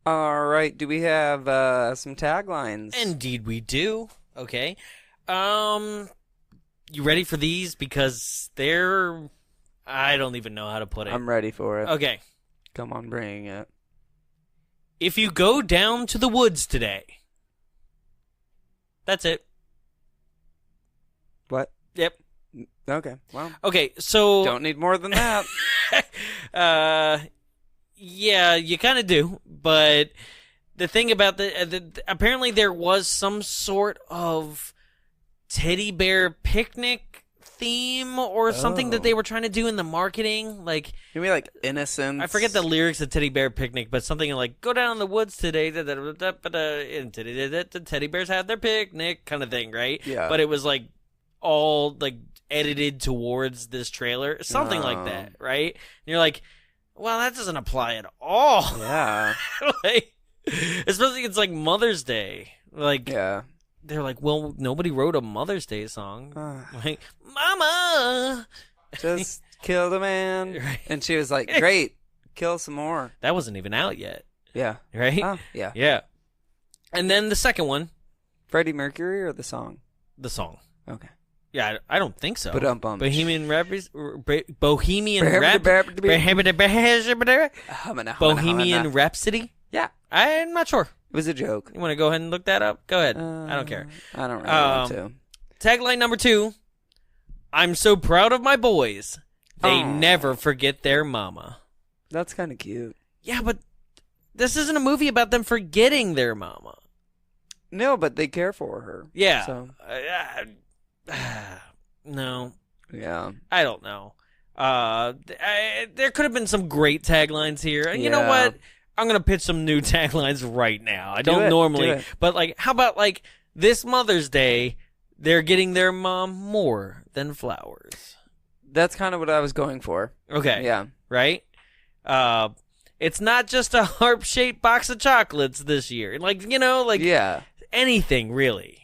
All right. Do we have some taglines? Indeed we do. Okay. You ready for these? Because they're... I don't even know how to put it. I'm ready for it. Okay. Come on, bring it. If you go down to the woods today. That's it. What? Yep. Okay. Well. Okay, so... Don't need more than that. Yeah, you kind of do. But the thing about apparently there was some sort of teddy bear picnic theme or something that they were trying to do in the marketing. Like, maybe like Innocence. I forget the lyrics of Teddy Bear Picnic, but something like, go down in the woods today, and the teddy bears have their picnic, kind of thing, right? Yeah. But it was like all like edited towards this trailer, something like that, right? And you're like, well, that doesn't apply at all. Yeah. Like, especially it's like Mother's Day. Like, yeah. They're like, well, nobody wrote a Mother's Day song. Like, Mama! Just kill the man. Right. And she was like, great, kill some more. That wasn't even out yet. Yeah. Right? Oh, yeah. Yeah. And then the second one. Freddie Mercury or the song? The song. Okay. Yeah, I don't think so. Ba-dum-bum. Bohemian Rhapsody. Bohemian Rhapsody? Yeah. I'm not sure. It was a joke. You want to go ahead and look that up? Go ahead. I don't care. I don't really want to. Tagline number 2. I'm so proud of my boys. They never forget their mama. That's kind of cute. Yeah, but this isn't a movie about them forgetting their mama. No, but they care for her. Yeah. So. No. Yeah. I don't know. There could have been some great taglines here. And you know what? I'm going to pitch some new taglines right now. I don't normally. But, like, how about, like, this Mother's Day, they're getting their mom more than flowers. That's kind of what I was going for. Okay. Yeah. Right? It's not just a harp-shaped box of chocolates this year. Like, you know, like, anything, really.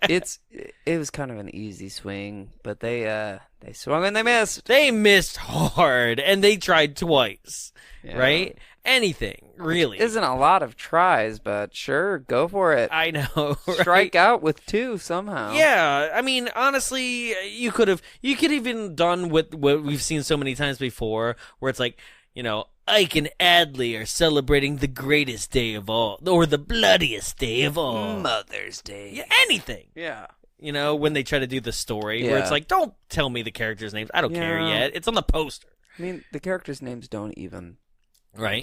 It was kind of an easy swing, but they swung and they missed. They missed hard, and they tried twice, right? Anything, really. Isn't a lot of tries, but sure, go for it. I know, right? Strike out with 2 somehow. Yeah, I mean, honestly, you could even done what we've seen so many times before, where it's like, you know, Ike and Adley are celebrating the greatest day of all, or the bloodiest day of all. Mother's Day. Yeah, anything. Yeah. You know, when they try to do the story, where it's like, don't tell me the characters' names. I don't care yet. It's on the poster. I mean, the characters' names don't even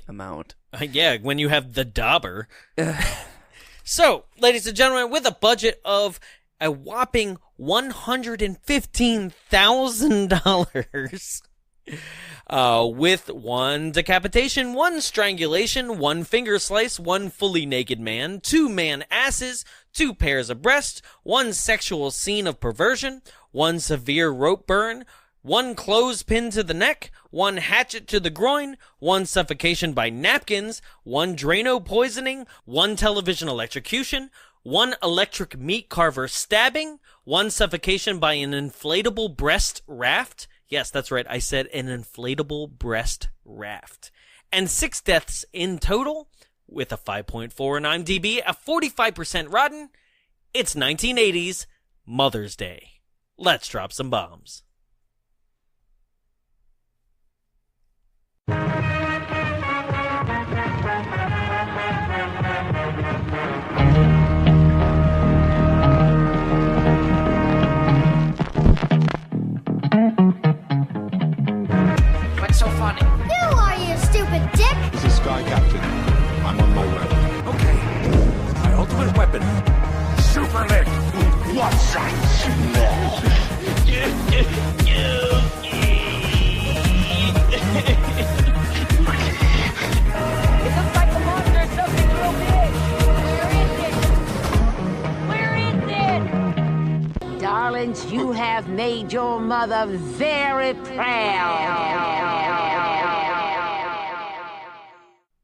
amount. Yeah, when you have the Dauber. So, ladies and gentlemen, with a budget of a whopping $115,000... with 1 decapitation, 1 strangulation, 1 finger slice, 1 fully naked man, 2 man asses, 2 pairs of breasts, 1 sexual scene of perversion, 1 severe rope burn, 1 clothespin to the neck, 1 hatchet to the groin, 1 suffocation by napkins, 1 Drano poisoning, 1 television electrocution, 1 electric meat carver stabbing, 1 suffocation by an inflatable breast raft. Yes, that's right. I said an inflatable breast raft. And 6 deaths in total, with a 5.4 on IMDb, a 45% rotten. It's 1980's Mother's Day. Let's drop some bombs. So funny. Who are you, stupid dick? This is Sky Captain. I'm on my way. Okay. My ultimate weapon. Super leg. What's that smell? It looks like the monster is something real big. Where is it? Darlings, you have made your mother very proud.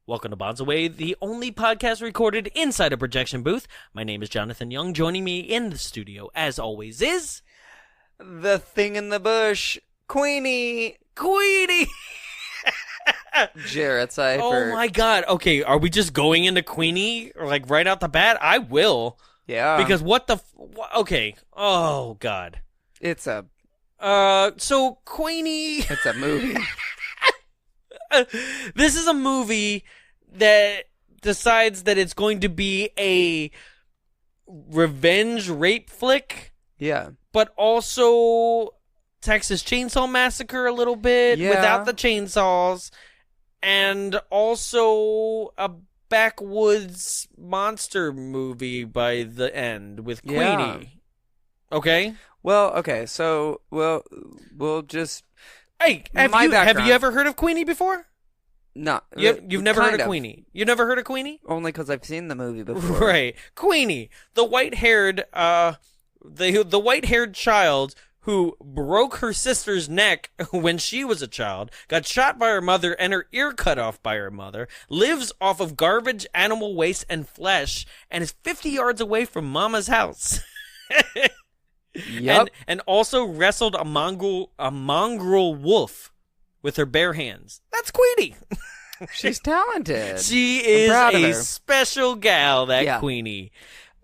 Welcome to Bonds Away, the only podcast recorded inside a projection booth. My name is Jonathan Young. Joining me in the studio, as always, is... the thing in the bush, Queeney. Queeney! Jarrett Cypher. Oh my god. Okay, are we just going into Queenie like right out the bat? I will. Yeah. Because okay. Oh god. It's a So Queenie. it's a movie. This is a movie that decides that it's going to be a revenge rape flick, Yeah. but also Texas Chainsaw Massacre a little bit Yeah. without the chainsaws, and also a backwoods monster movie by the end with Queenie. Yeah. Okay? Well, okay, so we'll just Hey, have My you background- ever heard of Queenie before? not. You've never heard kind of Queenie. You've never heard of Queenie? Only because I've seen the movie before. Right. Queenie, the white-haired the white-haired child who broke her sister's neck when she was a child, got shot by her mother and her ear cut off by her mother, lives off of garbage, animal waste, and flesh, and is 50 yards away from Mama's house. Yep. And also wrestled a mongrel wolf with her bare hands. That's Queenie. She's talented. She is proud of a her. special gal, that Yeah. Queenie.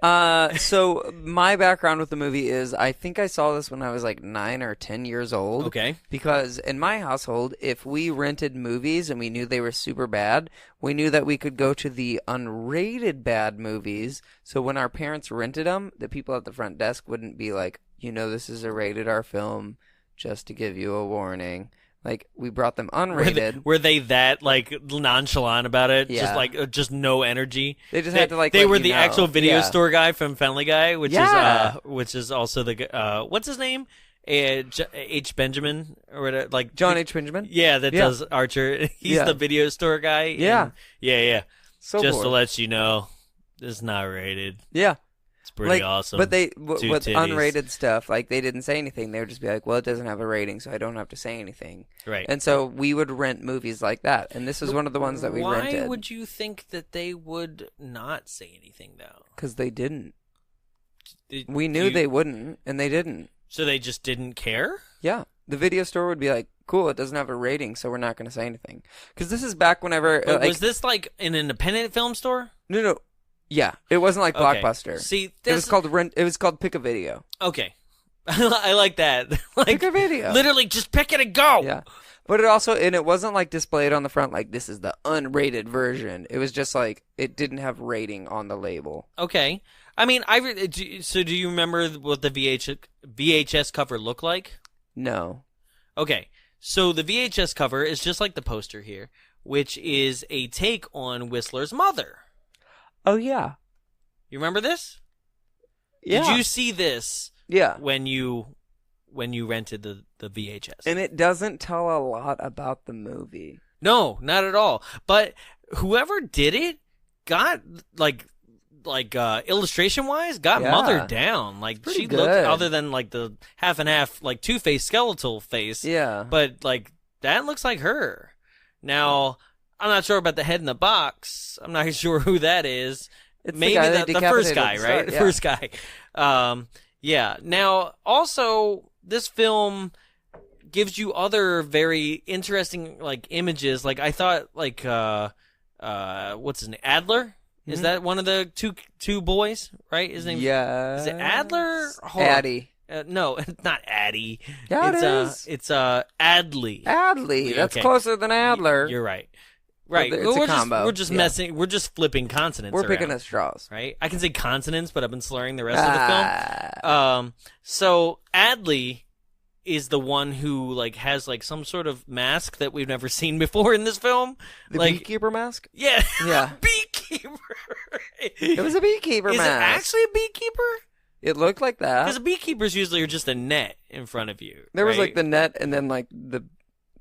So my background with the movie is I think I saw this when I was like 9 or 10 years old. Okay. Because in my household, if we rented movies and we knew they were super bad, we knew that we could go to the unrated bad movies. So when our parents rented them, the people at the front desk wouldn't be like, this is a rated R film, just to give you a warning. Like, we brought them unrated. Were they that like nonchalant about it? Yeah. Just like just no energy. They just had to like. They let were you the know. actual video Yeah. store guy from Family Guy, which Yeah. is also the what's his name? H. Benjamin or whatever, like John H. Benjamin. Yeah, that Yeah. does Archer. He's Yeah. the video store guy. Yeah. Yeah. So Just to bored. let you know, it's not rated. Yeah. It's pretty awesome. But Two with titties. unrated stuff, like they didn't say anything. They would just be like, "Well, it doesn't have a rating, so I don't have to say anything." Right. And so we would rent movies like that, and this is one of the ones that we Why rented. would you think that they would not say anything though? Because they didn't. Did We knew you- they wouldn't, and they didn't. So they just didn't care? Yeah, the video store would be like, "Cool, it doesn't have a rating, so we're not going to say anything." Because this is back whenever. But like, was this like an independent film store? no. Yeah, it wasn't like Okay. Blockbuster. See, It was called rent. It was called Pick a Video. Okay. I like that. Like, Pick a video. literally, just pick it and go. Yeah. But it wasn't like displayed on the front like this is the unrated version. It was just like it didn't have rating on the label. Okay. I mean, so do you remember what the VHS cover looked like? No. Okay. So the VHS cover is just like the poster here, which is a take on Whistler's mother. Oh yeah. You remember this? Yeah. Did you see this Yeah. when you rented the VHS? And it doesn't tell a lot about the movie. No, not at all. But whoever did it got like illustration wise got Yeah. mother down. Like pretty she looked, good. other than like the half and half like Two-Face skeletal face. Yeah. But like that looks like her. Now I'm not sure about the head in the box. I'm not sure who that is. It's Maybe the guy that the first decapitated guy, at the right? start, The yeah. first guy. Yeah. Now, also, this film gives you other very interesting like images. Like I thought, like what's his name? Adler. Is that one of the two boys? Right? His name. Yeah. Is it Adler? Hold on. Addy. No, it's not Addy. Yeah, it's it is. It's Adley. Adley. That's Okay. closer than Adler. You're right. Right. It's a we're combo. just Yeah. messing. We're just flipping consonants. We're picking around, at straws. right? I can say consonants, but I've been slurring the rest of the film. So Adley is the one who like has like some sort of mask that we've never seen before in this film. The like, beekeeper mask? yeah, Yeah. beekeeper. It was a beekeeper Is mask. it actually a beekeeper? It looked like that. Because beekeepers usually are just a net in front of you. There was right? like the net and then like the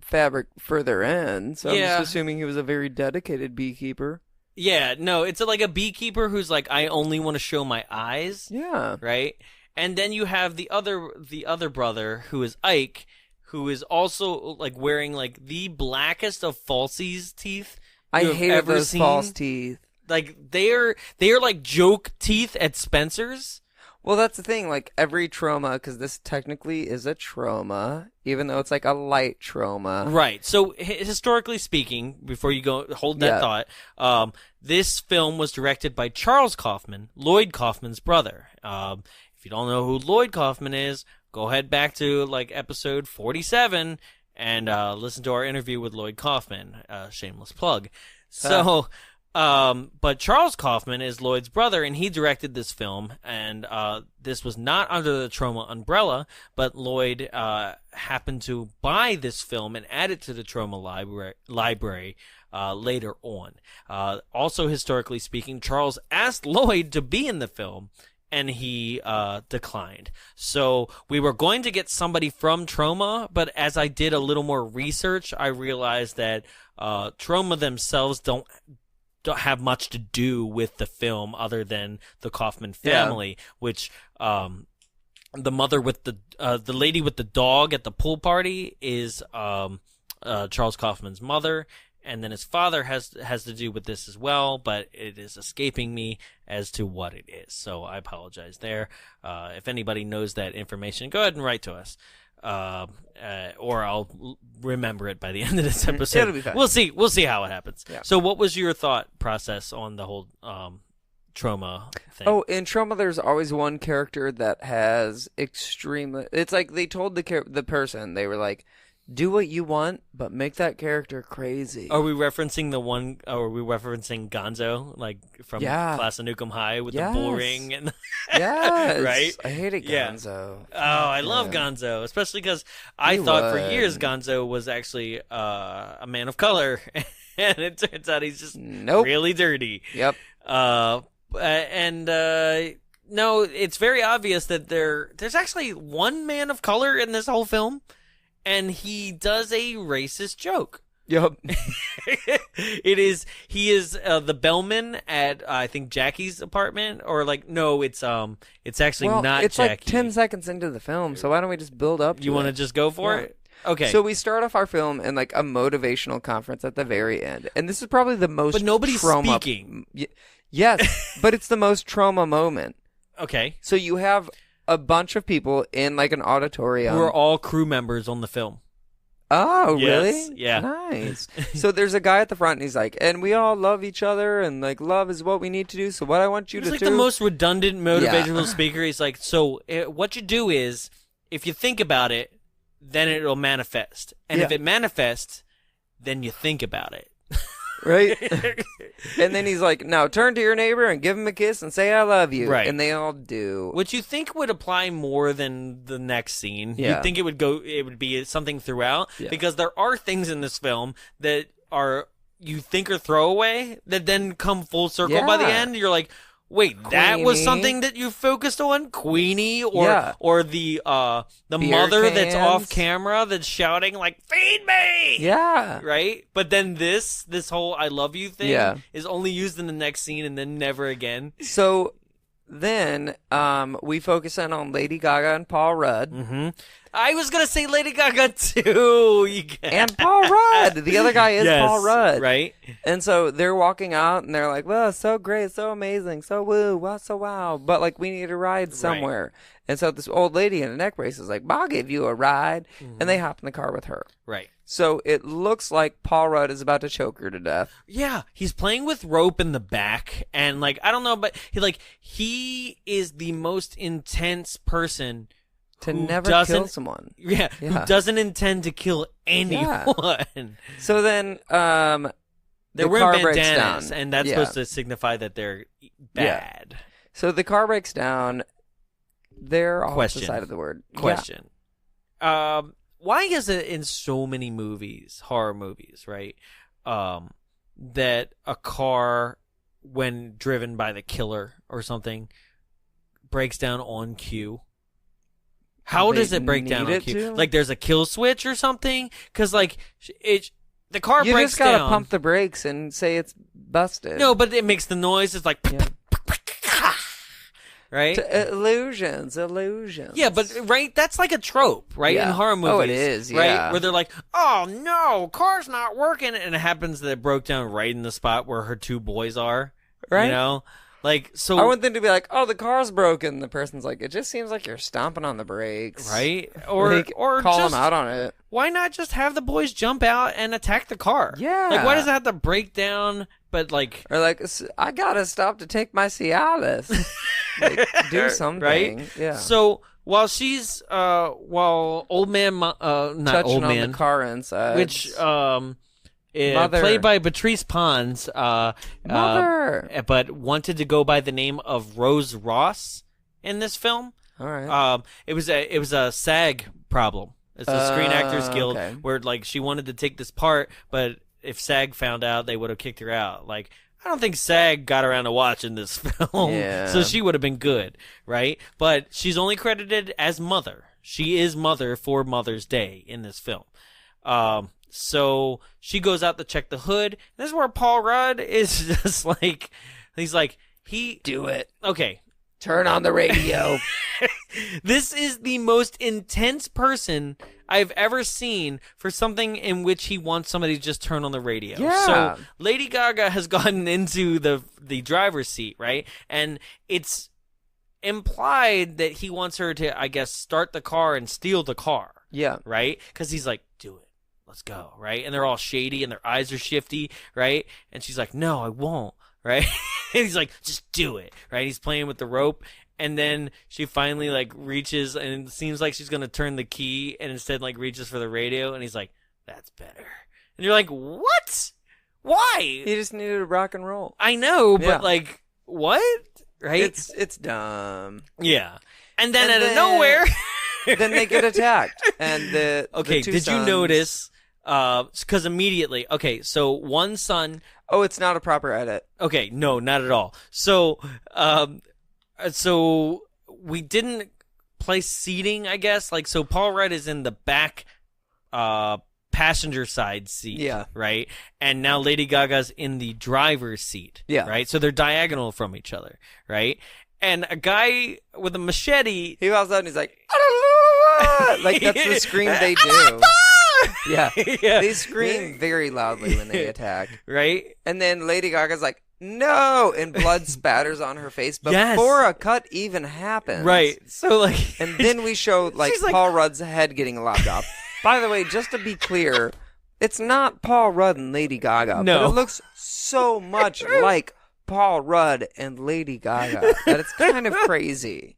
fabric further in. So I'm Yeah. just assuming he was a very dedicated beekeeper. Yeah, no, it's like a beekeeper who's like, I only want to show my eyes. Yeah. Right? And then you have the other brother who is Ike, who is also like wearing like the blackest of falsies teeth. I you have hated ever those seen. false teeth. Like they are like joke teeth at Spencer's. Well, that's the thing. Like every trauma, because this technically is a trauma, even though it's like a light trauma. Right. So historically speaking, before you go hold that thought, this film was directed by Charles Kaufman, Lloyd Kaufman's brother. If you don't know who Lloyd Kaufman is, go ahead back to like episode 47 and listen to our interview with Lloyd Kaufman. Shameless plug. So. But Charles Kaufman is Lloyd's brother, and he directed this film, and this was not under the Trauma umbrella, but Lloyd happened to buy this film and add it to the Trauma library later on. Also, historically speaking, Charles asked Lloyd to be in the film, and he declined. So we were going to get somebody from Trauma, but as I did a little more research, I realized that Trauma themselves don't have much to do with the film other than the Kaufman family, which the mother with the lady with the dog at the pool party is Charles Kaufman's mother, and then his father has to do with this as well, but it is escaping me as to what it is. So I apologize there. If anybody knows that information, go ahead and write to us. Or I'll remember it by the end of this episode. It'll be fine. We'll see how it happens. Yeah. So what was your thought process on the whole Trauma thing? Oh, in Trauma, there's always one character that has extremely. It's like they told the person, they were like, do what you want, but make that character crazy. Are we referencing the one? Are we referencing Gonzo, like from Class of Nukem High with the bull ring? And yes, right. I hated Gonzo. Oh, I love Gonzo, especially because I thought for years Gonzo was actually a man of color, and it turns out he's just really dirty. Yep. No, it's very obvious that there's actually one man of color in this whole film. And he does a racist joke. Yep. He is the bellman at I think Jackie's apartment, or like no, it's actually not. It's Jackie. like 10 seconds into the film, so why don't we just build up? You want to just go for it? Okay. So we start off our film in like a motivational conference at the very end, and this is probably the most. But nobody's trauma... speaking. Yes, but it's the most trauma moment. Okay. So you have a bunch of people in like an auditorium. Who are all crew members on the film. Oh, yes. really? Yeah. Nice. So there's a guy at the front, and he's like, and we all love each other, and like love is what we need to do. So what I want you to do. He's like the most redundant motivational speaker. He's like, so what you do is, if you think about it, then it'll manifest. And if it manifests, then you think about it. Right? And then he's like, now turn to your neighbor and give him a kiss and say I love you. Right. And they all do. Which you think would apply more than the next scene. Yeah. You'd think it would be something throughout. Yeah. Because there are things in this film that you think are throwaway that then come full circle by the end. You're like, wait, that was Queeney. something that you focused on? Queenie or the Beer mother that's off cans. camera that's shouting like, feed me! Yeah. Right? But then this whole I love you thing is only used in the next scene and then never again. So then we focus in on Lady Gaga and Paul Rudd. Mm-hmm. I was going to say Lady Gaga too. And Paul Rudd. The other guy is Paul Rudd. Right. And so they're walking out and they're like, well, it's so great, so amazing, so woo, wow, so wow. But like, we need a ride somewhere. Right. And so this old lady in a neck brace is like, I'll give you a ride. Mm-hmm. And they hop in the car with her. Right. So it looks like Paul Rudd is about to choke her to death. Yeah, he's playing with rope in the back, and like I don't know, but he is the most intense person to never kill someone. Yeah, who doesn't intend to kill anyone. Yeah. So then, they're wearing bandanas, and that's supposed to signify that they're bad. Yeah. So the car breaks down. They're off the side of the word. Question. Yeah. Why is it in so many movies, horror movies, right, that a car, when driven by the killer or something, breaks down on cue? How does it break down on cue? Like there's a kill switch or something? Because like the car breaks down. You just gotta pump the brakes and say it's busted. No, but it makes the noise. It's like. Yeah. Right? Illusions. Yeah, but right, that's like a trope, right? In horror movies. Oh, it is, right? Where they're like, oh no, car's not working, and it happens that it broke down right in the spot where her two boys are. Right. You know? Like, so I want them to be like, "Oh, the car's broken." The person's like, "It just seems like you're stomping on the brakes." right? Or Like, or call just, them out on it. why not just have the boys jump out and attack the car? Yeah. Like, why does it have to break down? But like, Or like, I gotta stop to take my Cialis. Like, do something, right? Yeah. So while she's while old man, not Touching old on man, the car inside. which Mother. played by Patrice Pons, Mother. but wanted to go by the name of Rose Ross in this film. All right. It was a SAG problem. It's the Screen Actors Guild, okay. where like she wanted to take this part, but if SAG found out, they would have kicked her out. Like, I don't think SAG got around to watching this film, Yeah. so she would have been good, right? But she's only credited as Mother. She is Mother for Mother's Day in this film. So she goes out to check the hood. This is where Paul Rudd is just like, he's like, Do it. okay. Turn on the radio. This is the most intense person I've ever seen for something in which he wants somebody to just turn on the radio. Yeah. So Lady Gaga has gotten into the driver's seat, right? And it's implied that he wants her to, I guess, start the car and steal the car, Yeah. right? Because he's like, do it. Let's go, right? And they're all shady and their eyes are shifty, right? And she's like, no, I won't, right? And he's like, just do it, right? He's playing with the rope. And then she finally like reaches and it seems like she's going to turn the key and instead like reaches for the radio. And he's like, that's better. And you're like, what? Why? He just needed to rock and roll. I know, but Yeah. like, what? Right? It's dumb. Yeah. And then And out of then- nowhere. Then they get attacked. And the Okay, two did you sons- notice? Because immediately, okay, so one son. Oh, it's not a proper edit. Okay, no, not at all. So, so we didn't place seating, I guess. Like, so Paul Rudd is in the back, passenger side seat. Yeah. Right. And now Lady Gaga's in the driver's seat. Yeah. Right. So they're diagonal from each other. Right. And a guy with a machete. He walks out and he's like, like that's the scream they do. Yeah. Yeah. They scream very loudly when they attack. Right. And then Lady Gaga's like, no, and blood spatters on her face Yes. before a cut even happens. Right. So like, And then we show like She's like- Paul Rudd's head getting lopped off. By the way, just to be clear, it's not Paul Rudd and Lady Gaga. No. But it looks so much like Paul Rudd and Lady Gaga that it's kind of crazy.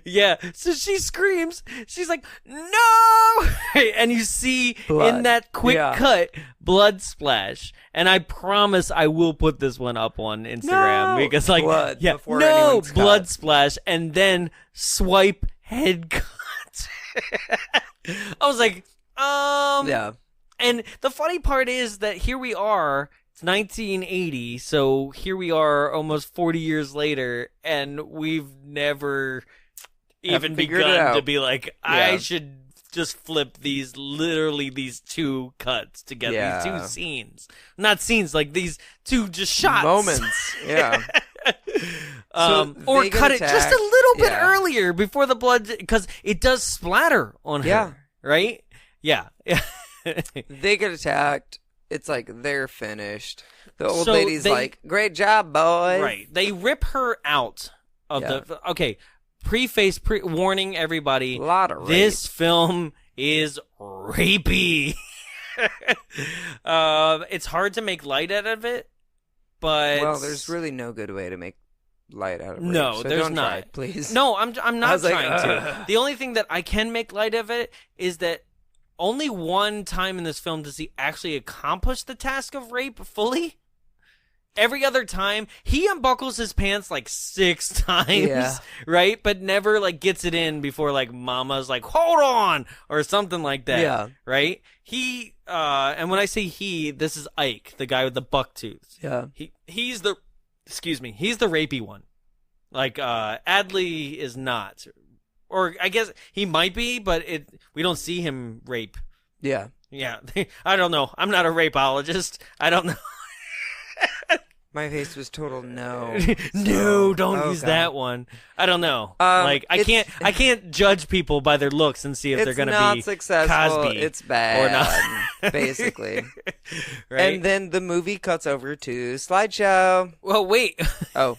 yeah. So she screams. She's like, no! And you see Blood. in that quick Yeah. cut, blood splash. And I promise I will put this one up on Instagram No! because like, Blood yeah, before no, anyone's blood cut. splash and then swipe head cut. I was like, Yeah. And the funny part is that here we are, it's 1980, so here we are almost 40 years later, and we've never even figured it begun out. to be like, I Yeah. should just flip these two cuts together, Yeah. these two scenes. Not scenes, like these two just shots. Moments. Yeah. So or they get cut it just a attacked. little bit Yeah. earlier before the blood, because it does splatter on her, Yeah. right? Yeah. They get attacked. It's like they're finished. The old So lady's they- like, great job, boys. Right. They rip her out of Yeah. the. Okay. Warning everybody. Lot of rape. This film is rapey. It's hard to make light out of it, but Well, there's really no good way to make light out of rape. No, so there's don't not. try, please. No, I'm I not was like, trying to. ugh. The only thing that I can make light of it is that only one time in this film does he actually accomplish the task of rape fully. Every other time, he unbuckles his pants like 6 times, Yeah. right? But never like gets it in before like Mama's like, hold on, or something like that. Yeah. Right? He, and when I say he, this is Ike, the guy with the buck tooth. Yeah. He's the rapey one. Like, Adley is not. Or I guess he might be, but we don't see him rape. Yeah. Yeah. I don't know. I'm not a rapeologist. I don't know. My face was total no. No, don't Oh, use God. that one. I don't know. It's- I can't judge people by their looks and see if they're It's going to not be successful. Cosby It's bad. or not. Basically. Right? And then the movie cuts over to slideshow. well, wait. Oh.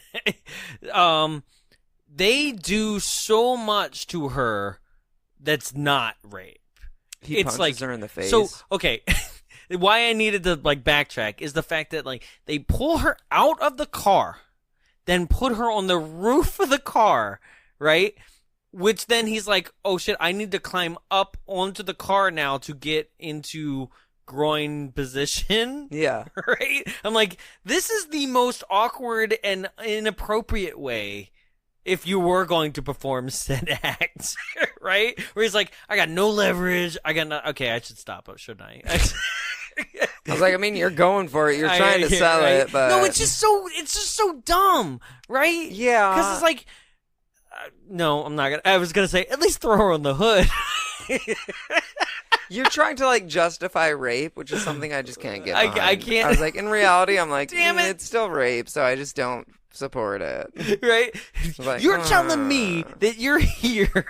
They do so much to her that's not rape. He punches her in the face. So, okay, why I needed to like backtrack is the fact that like they pull her out of the car, then put her on the roof of the car, right? Which then he's like, oh shit, I need to climb up onto the car now to get into groin position. Yeah. Right? I'm like, this is the most awkward and inappropriate way if you were going to perform said act, right? Where he's like, I got no leverage. Okay, I should stop, shouldn't I? I was like, I mean, you're going for it. You're trying to sell right? it, but no, it's just so dumb, right? Yeah. Because it's like, no, I'm not gonna. I was gonna say at least throw her on the hood. You're trying to like justify rape, which is something I just can't get behind. I can't. I was like, in reality, I'm like, Damn it. It's still rape, so I just don't support it. Right? Like, You're telling me that you're here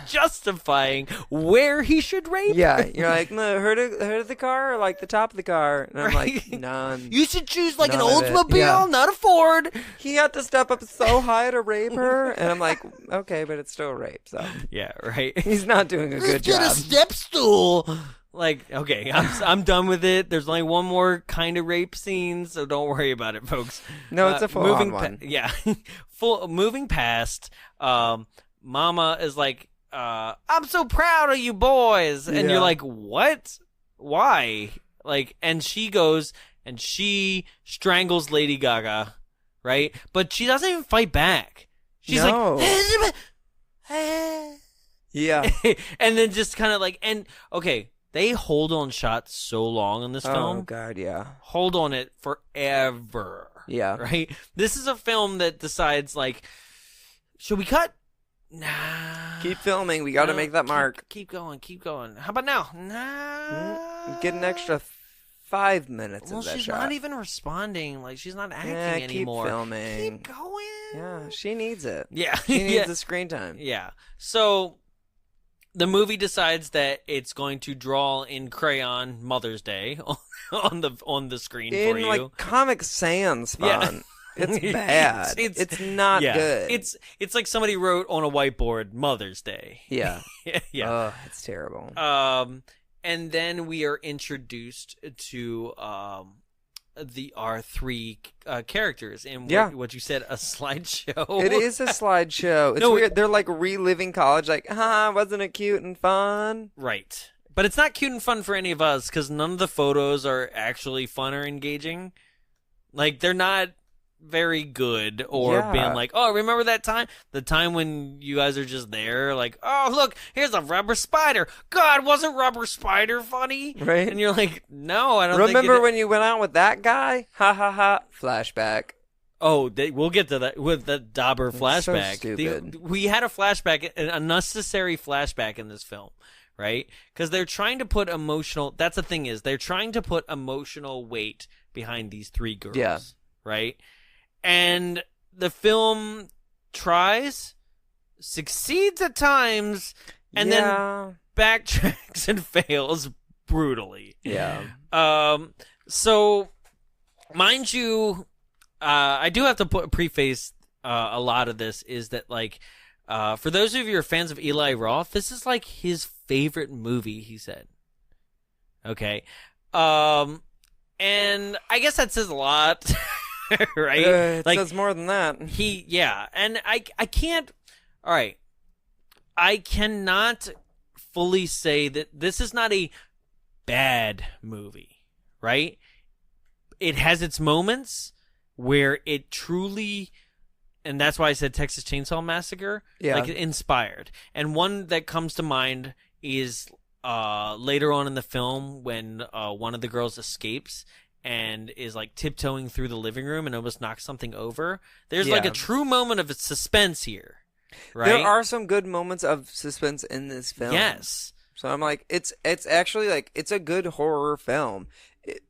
justifying where he should rape? Yeah, you're like, no, hood of the car or like the top of the car? And I'm like, none. You should choose like None an of it. Oldsmobile, Yeah. not a Ford. He had to step up so high to rape her, and I'm like, okay, but it's still rape, so Yeah, right. he's not doing a good Get a job. step stool. Like, okay, I'm done with it. There's only one more kind of rape scene, so don't worry about it, folks. No, it's a full-on one. Yeah, moving past. Mama is like, I'm so proud of you boys, and Yeah. you're like, what? Why? Like, and she goes and she strangles Lady Gaga, right? But she doesn't even fight back. She's No. like, Yeah. and then just kind of like, and okay. They hold on shots so long in this Oh film. God, yeah. Hold on it forever. Yeah. Right? This is a film that decides, like, should we cut? Nah. Keep filming. We got to No, make that mark. Keep going. How about now? Nah. Get an extra 5 minutes Well, of that she's shot. not even responding. Like, she's not acting Yeah, keep anymore. filming. Keep going. Yeah, she needs it. Yeah. She needs Yeah. the screen time. Yeah. So the movie decides that it's going to draw in crayon Mother's Day on the screen for you. In like Comic Sans font. It's bad. It's not good. It's like somebody wrote on a whiteboard Mother's Day. Yeah. Yeah. Oh, it's terrible. And then we are introduced to our three characters in what you said, a slideshow. It is a slideshow. It's weird. They're like reliving college. Like, wasn't it cute and fun? Right. But it's not cute and fun for any of us because none of the photos are actually fun or engaging. Like, they're not very good or being like, oh, remember that time? The time when you guys are just there, like, oh, look, here's a rubber spider. God, wasn't rubber spider funny? Right. And you're like, no, I don't Remember when you went out with that guy? Ha ha ha. Flashback. Oh, we'll get to that with the Dauber flashback. So stupid. We had a flashback, an unnecessary flashback in this film, right? Because they're trying to put emotional. That's the thing is they're trying to put emotional weight behind these three girls. Yeah. Right. And the film tries, succeeds at times, and then backtracks and fails brutally. Yeah. So, mind you, I do have to preface a lot of this is that, like, for those of you who are fans of Eli Roth, this is like his favorite movie, he said. Okay. And I guess that says a lot. Right? It like, says more than that. And I can't, all right. I cannot fully say that this is not a bad movie, right? It has its moments where it truly, and that's why I said Texas Chainsaw Massacre, like inspired. And one that comes to mind is later on in the film when one of the girls escapes and is like tiptoeing through the living room and almost knocks something over. There's like a true moment of suspense here, right? There are some good moments of suspense in this film. Yes. So I'm like, it's actually like, it's a good horror film.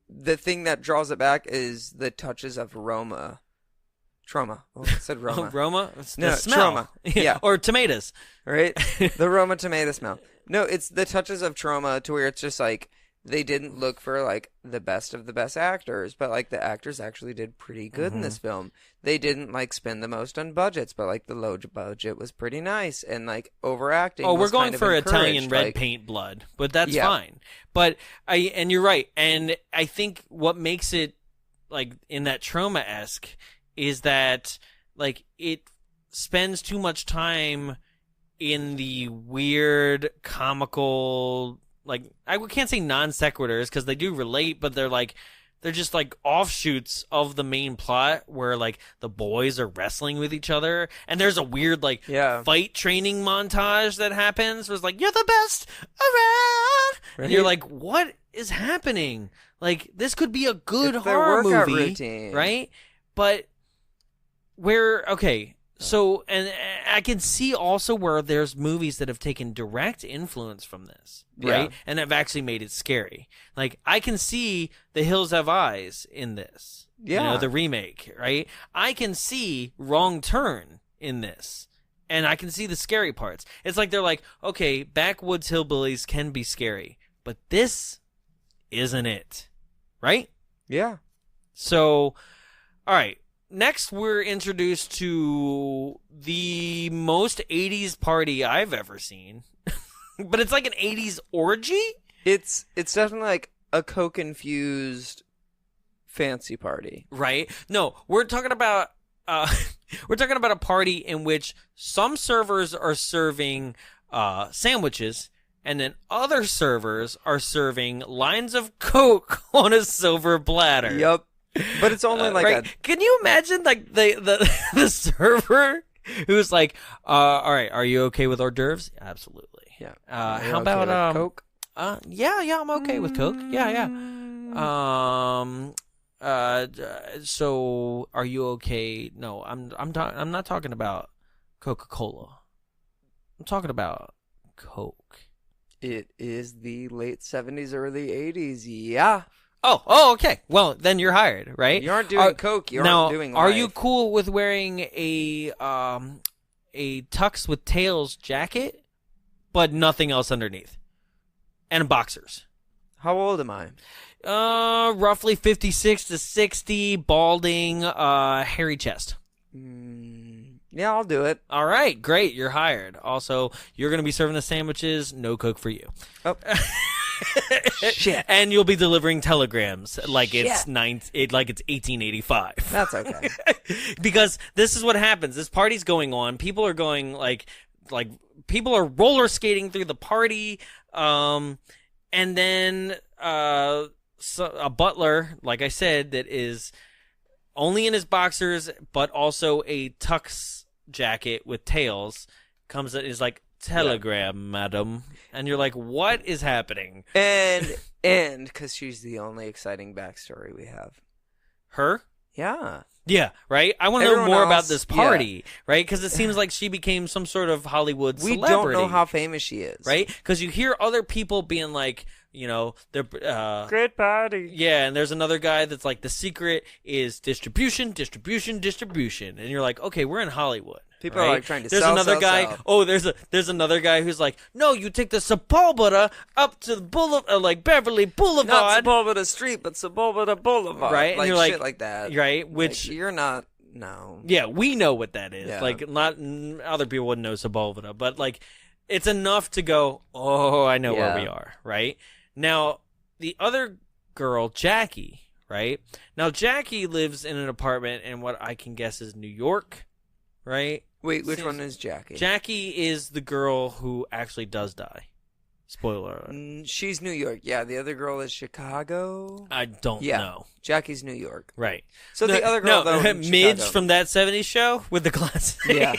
The thing that draws it back is the touches of trauma. Oh, I said Roma. Roma? It's No, the smell. trauma. Yeah. Or tomatoes. Right? The Roma tomato smell. No, it's the touches of trauma to where it's just like, they didn't look for like the best of the best actors, but like the actors actually did pretty good in this film. They didn't like spend the most on budgets, but like the low budget was pretty nice, and like overacting. Oh, we're was going kind of for Italian encouraged, red like, paint blood, but that's Yeah. fine. But and you're right, and I think what makes it like in that Trauma-esque is that like it spends too much time in the weird comical, like I can't say non sequiturs because they do relate, but they're just like offshoots of the main plot where like the boys are wrestling with each other, and there's a weird like fight training montage that happens where it's like, you're the best around, and you're like, what is happening? Like, this could be a good It's their horror workout movie, routine. right? But so, and I can see also where there's movies that have taken direct influence from this, right? Yeah. And have actually made it scary. Like, I can see The Hills Have Eyes in this. Yeah. You know, the remake, right? I can see Wrong Turn in this. And I can see the scary parts. It's like they're like, okay, backwoods hillbillies can be scary, but this isn't it, right? Yeah. So, all right. Next, we're introduced to the most 80s party I've ever seen. But it's like an 80s orgy? It's definitely like a coke-infused fancy party. Right? No, we're talking about a party in which some servers are serving sandwiches, and then other servers are serving lines of Coke on a silver platter. Yep. But it's only like right? Can you imagine like the server who's like, all right, are you okay with hors d'oeuvres? Absolutely. Yeah. How about Coke? Yeah, I'm okay with Coke. Yeah. So are you okay? No, I'm not talking about Coca-Cola. I'm talking about Coke. It is the late 70s, early 80s. Yeah. Oh, okay. Well, then you're hired, right? You aren't doing Coke. You aren't doing Are life. you cool with wearing a tux with tails jacket, but nothing else underneath, and boxers? How old am I? Roughly 56 to 60, balding, hairy chest. Yeah, I'll do it. All right, great. You're hired. Also, you're going to be serving the sandwiches. No Coke for you. Oh. Shit. And you'll be delivering telegrams like it's 1885. That's okay. Because this is what happens. This party's going on. People are going like people are roller skating through the party. And then a butler, like I said, that is only in his boxers, but also a tux jacket with tails, comes in, is like, telegram, madam. And you're like, what is happening? And because she's the only exciting backstory we have. Her? Yeah. Yeah, right? I want to know Everyone more about else, this party, right? Because it seems like she became some sort of Hollywood We celebrity. don't know how famous she is. Right? Because you hear other people being like, you know, they're Great party. yeah, and there's another guy that's like, the secret is distribution, and you're like, okay, we're in Hollywood. People right? are like trying to there's sell, another sell, guy. sell. Oh, there's another guy who's like, no, you take the Sepulveda up to the like Beverly Boulevard, Not Sepulveda Street, but Sepulveda Boulevard. right? Like and you're shit like, like that. right? Like, Which you're not. No. yeah, we know what that is. Yeah. Like, not other people wouldn't know Sepulveda, but like, it's enough to go, oh, I know where we are, right? Now, the other girl, Jackie, right? Now, Jackie lives in an apartment in what I can guess is New York, right? Wait, which one is Jackie? Jackie is the girl who actually does die. Spoiler alert. She's New York. Yeah, the other girl is Chicago. I don't know. Jackie's New York. Right. So the other girl, though, in Midge Chicago. from That 70s Show with the glasses. Yeah.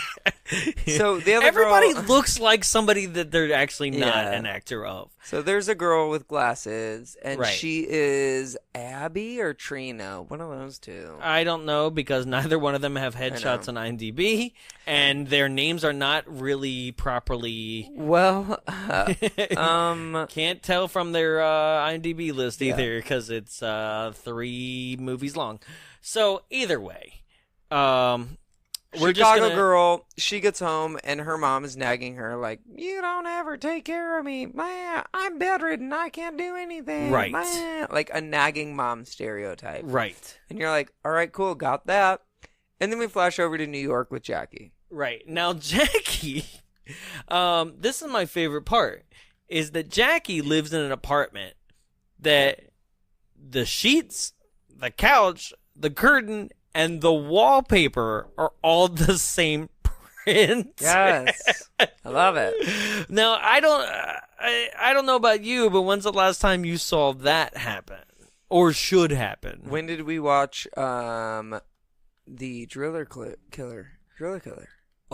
So the other Everybody girl... looks like somebody that they're actually not Yeah. an actor of. So there's a girl with glasses, and Right. she is Abby or Trina. One of those two. I don't know because neither one of them have headshots on IMDb, and their names are not really properly. Well, Can't tell from their IMDb list Yeah. either because it's 3 movies long. So either way, Chicago girl, she gets home and her mom is nagging her like, you don't ever take care of me. Man, I'm bedridden. I can't do anything. Right. Man. Like a nagging mom stereotype. Right. And you're like, all right, cool, got that. And then we flash over to New York with Jackie. Right. Now, Jackie, this is my favorite part, is that Jackie lives in an apartment that the sheets, the couch, the curtain, and the wallpaper are all the same print. Yes. I love it. Now, I don't know about you, but when's the last time you saw that happen? Or should happen? When did we watch the Driller Killer?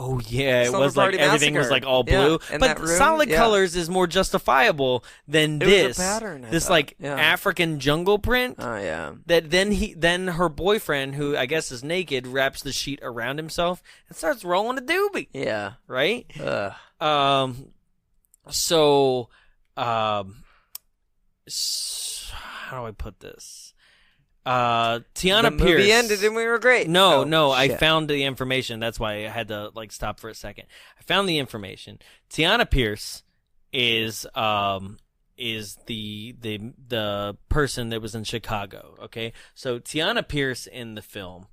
Oh, yeah. It Slumber was like Party everything was Massacre. like all blue. Yeah, in But that room, solid yeah. colors is more justifiable than It was a this. pattern, I This thought. like Yeah. African jungle print. Oh, yeah. That then her boyfriend, who I guess is naked, wraps the sheet around himself and starts rolling a doobie. Yeah. Right? Ugh. So how do I put this? Tiana the Pierce. movie ended and we were great. No, Oh, no, I shit. found the information. That's why I had to like stop for a second. I found the information. Tiana Pierce is the person that was in Chicago. Okay, so Tiana Pierce in the film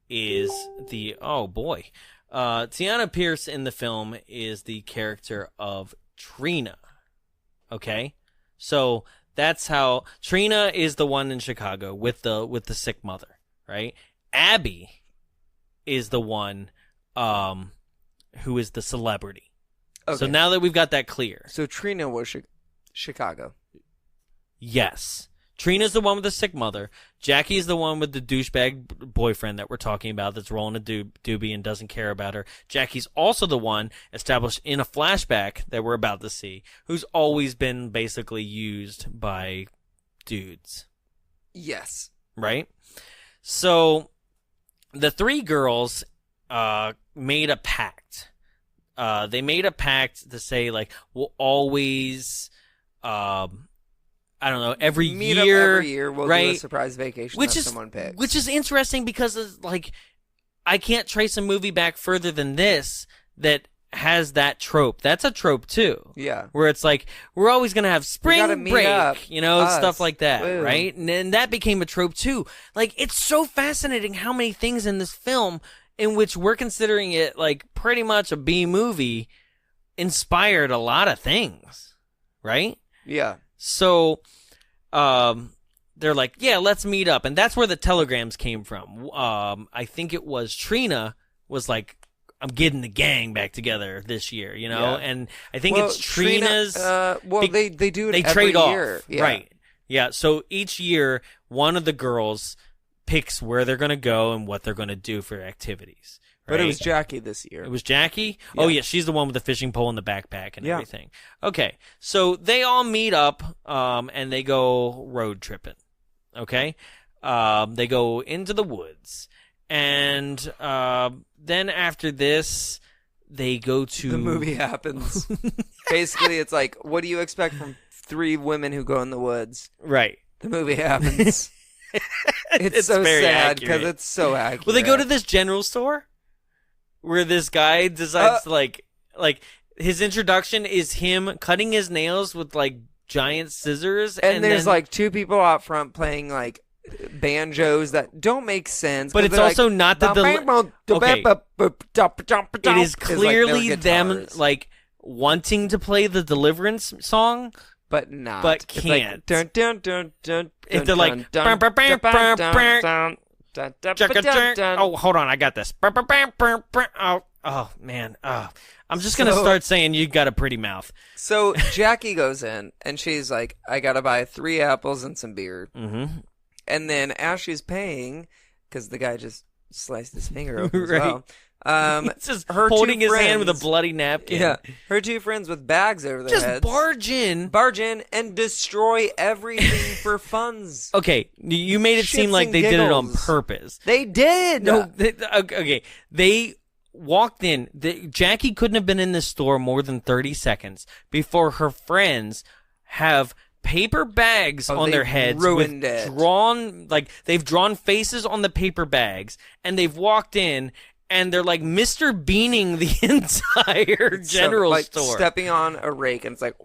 is Tiana Pierce in the film is the character of Trina. Okay, so that's how Trina is the one in Chicago with the sick mother, right? Abby is the one who is the celebrity. Okay. So now that we've got that clear. So Trina was Chicago. Yes. Trina's the one with the sick mother. Jackie's the one with the douchebag boyfriend that we're talking about that's rolling a doobie and doesn't care about her. Jackie's also the one established in a flashback that we're about to see, who's always been basically used by dudes. Yes. Right? So the three girls made a pact. They made a pact to say, like, we'll always... I don't know, every Meet year. up every year. We'll do a surprise vacation that someone picks. Which is interesting because, like, I can't trace a movie back further than this that has that trope. That's a trope, too. Yeah. Where it's like, we're always going to have gotta spring meet break, up, stuff like that, Woo. right? And that became a trope, too. Like, it's so fascinating how many things in this film in which we're considering it, like, pretty much a B movie inspired a lot of things, right? Yeah. So, they're like, yeah, let's meet up. And that's where the telegrams came from. I think it was Trina was like, I'm getting the gang back together this year, Yeah. And I think it's Trina's. They do it they every trade year. off. Yeah. Right. Yeah. So each year, one of the girls picks where they're going to go and what they're going to do for activities. But it right? was Jackie this year. It was Jackie? Oh, yeah, she's the one with the fishing pole and the backpack and everything. Okay, so they all meet up, and they go road tripping, okay? They go into the woods, and then after this, they go to... The movie happens. Basically, it's like, what do you expect from three women who go in the woods? Right. The movie happens. It's so very sad because accurate. it's so accurate. Well, they go to this general store where this guy decides to, like his introduction is him cutting his nails with, like, giant scissors. And there's, then, like, two people out front playing, like, banjos that don't make sense. But it's also not the... It is clearly them, like, wanting to play the Deliverance song, but not. But It's can't. like, dun, dun, dun, dun, If dun, they're like, dun, dun, dun, dun, dun, dun, Oh, hold on, I got this. Oh, man. I'm just going to start saying you got a pretty mouth. So Jackie goes in, and she's like, I got to buy 3 apples and some beer. Mm-hmm. And then as she's paying, because the guy just sliced his finger open as Right. well, He's just her holding two his hand with a friends- bloody napkin. Yeah, her two friends with bags over their Just heads barge in. and destroy everything for funds. Okay, you made it seem Shits like and they did it on giggles. purpose. They did. No, okay. They walked in. Jackie couldn't have been in this store more than 30 seconds before her friends have paper bags on their they've heads ruined with it. they've drawn faces on the paper bags, and they've walked in and they're like Mr. Beaning the entire general like store. Stepping on a rake, and it's like,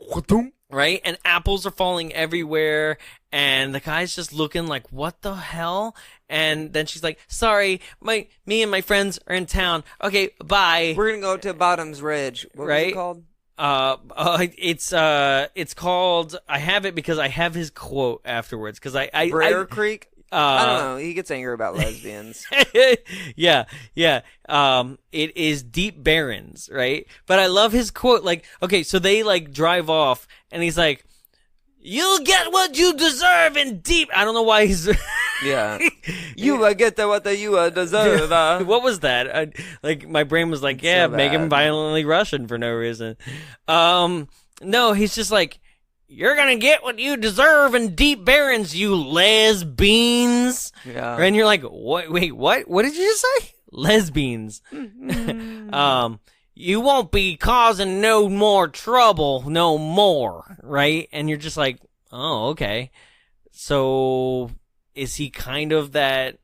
right? And apples are falling everywhere, and the guy's just looking like, what the hell? And then she's like, sorry, me and my friends are in town. Okay, bye. we're gonna go to Bottoms Ridge. What was Right? it called? It's called, I have it because I have his quote afterwards, because I Brer Creek? I don't know. He gets angry about lesbians. yeah. It is Deep Barrens, right? But I love his quote. Like, okay, so they like drive off, and he's like, "You'll get what you deserve in deep." I don't know why he's. Yeah. You will get what you deserve. What was that? Like, my brain was like, yeah, so make him bad. violently Russian for no reason. No, he's just like, you're gonna get what you deserve in Deep Barrens, you lesbians. Yeah. And you're like, what? Wait, what? What did you just say? Lesbians. You won't be causing no more trouble no more, right? And you're just like, oh, okay. So is he kind of that,